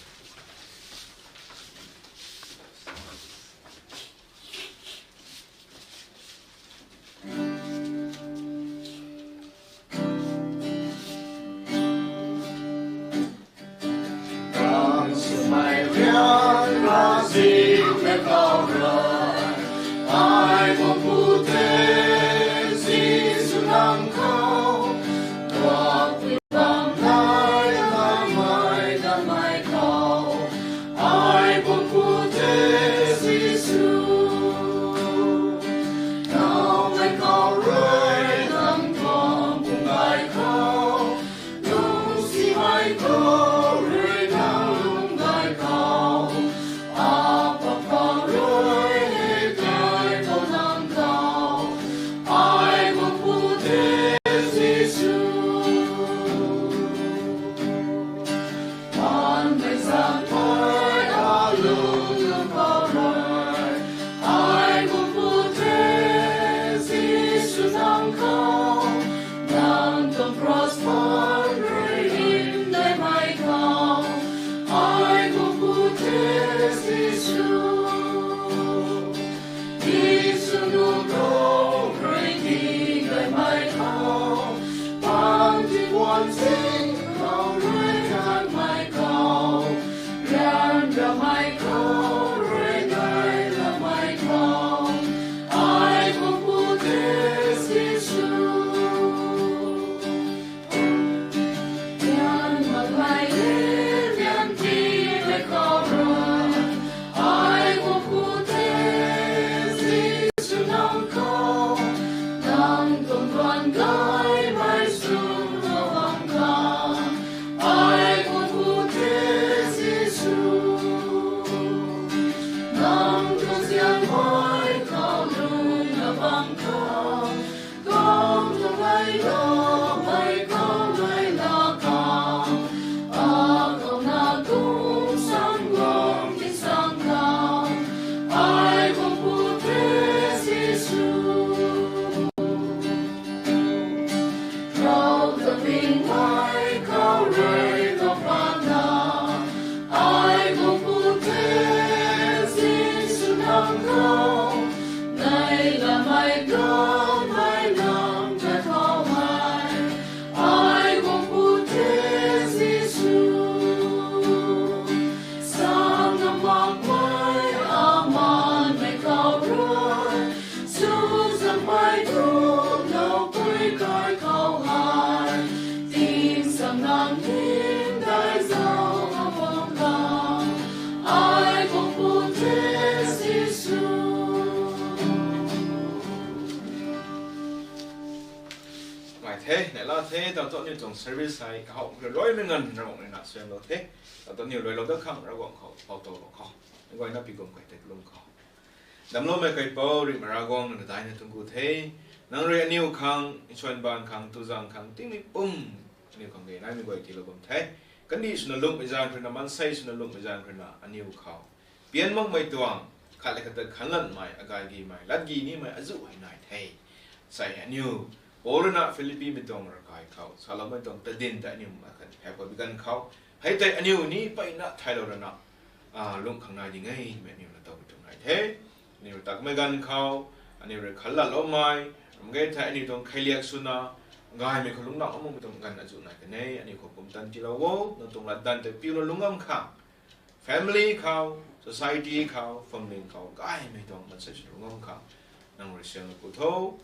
Con sự mày viết ra thế này là thế tao tốt như trong service hay họ rồi lối mình ngân ra bọn này là xem đâu thế tao tốt nhiều lối lâu đất không ra bọn họ tổ họ gọi nó bị gồm cái tết luôn họ đâm lối mấy cái bao rồi mà ra gong là tại nên tung cụ thế năng rồi nhiều khang xoan bàn khang tu giang khang tiếng đi bum nhiều khang cái này mình gọi thì là gồm thế cái đi xuân lục bây giờ rồi là man say xuân lục bây giờ rồi là nhiều khao biến mong mấy tuang khát lại cái tết khát lần mày agai gì mày lát gì ní mày azu hay này thế say nhiều bố na Philippines bên trong là cái khâu, sau đó bên trong tự tin tại nhiều mà cần phải có bị gần khâu, hay tại nhiều ní vậy na thay đổi rồi na, lúc khang này thì ngay mẹ nhiều là tàu bên trong này thế, nhiều tắc mấy gần khâu, nhiều rồi khẩn là lỗ mai, cái tại nhiều trong khai liệt suna, ngay mình không lúc nào cũng bên trong gần là chỗ này cái này, nhiều không cũng tân chỉ là vô, nó trong là tân thì piu là lúc âm khang, family khâu, society khâu, family khâu, cái mình trong mình sẽ lúc âm khang, năng rồi xem là cụ thô.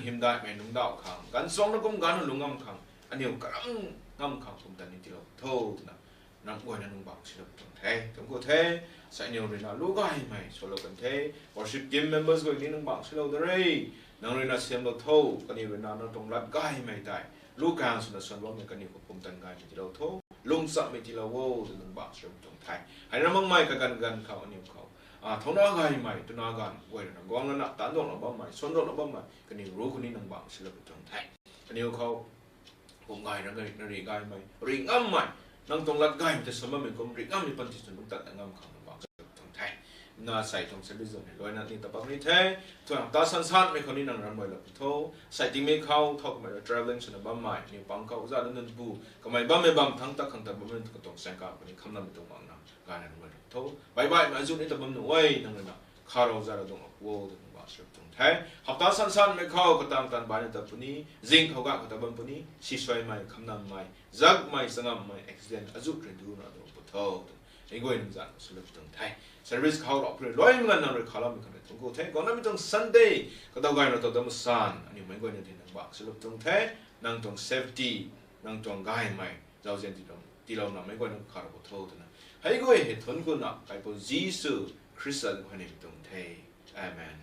Hiểm đại mày nung đạo khang, gan song nó cũng gan nó lung ngâm khang, anh nhiều cả ngâm khang cũng tận đi đâu, thô na, nang quay nó nung bạc xí đâu thế, cũng có thế, sai nhiều rồi na lú gai mày, số lâu cần thế, worship team members gọi đi nung bạc xí đâu đấy, nang rồi na xem đâu thô, cái nhiều rồi na nó trong lát gai mày tại, lú càng số na xuân bóng mày cái nhiều cũng tận gai mày đi đâu thô, lung sợ mày đi đâu vô, nung bạc xí đâu thế, hay là mong mày cái gan khao anh nhiều khao. Thấu nó gai mày, tôi nói gan, quay là gom nó tán độ nó bấm mày, xuân độ nó bấm mày, cái điều rú của ní năng bảo sẽ là trong thành, cái điều khâu, cũng gai nó rì gai mày, rì ngâm mày, năng tông lát gai mình sớm mình cũng rì ngâm như phân chỉ chuẩn tận ngâm không năng bảo sẽ là trong thành, na sai trong sẽ bây giờ này, rồi năng đi tập bác như thế, thôi ta sẵn sàng mình không ní năng làm mày là thô, sai tiếng mình khâu, thâu mày là traveling sẽ là bấm mày, nhiều băng khâu ra đến bu, cái mày bấm thắng ta khăng ta bấm mình cái tổng sáng cả, mình không làm được trong mạng nào, gai này mày thô, bye bye mà dùng đến tập bấm nữa, way năng là khao ra là đồng vô được bảo sẽ trong thế, học ta sẵn sàng mình khâu cái tam tan bài tập puni, zing khâu gạo cái tập bấm puni, si xoay mày khăm nằm mày, giấc mày sang ngầm mày, accident áp dụng trên đủ nó đồng bộ thô, anh quên dặn sẽ được trong thế, service khâu đó rồi lối mình năng rồi khao làm mình không thể thông thế, còn nếu mình trong Sunday cái tàu gai nó tàu đâm sàn, anh mình quên thì năng bảo sẽ được trong thế, năng trong safety, năng trong gai mày, giao diện thì đâu nào mấy quên năng khao bộ thô thôi. Hãy gọi hệ thống của nó, cái bộ Giêsu Christ của mình trong thế. Amen.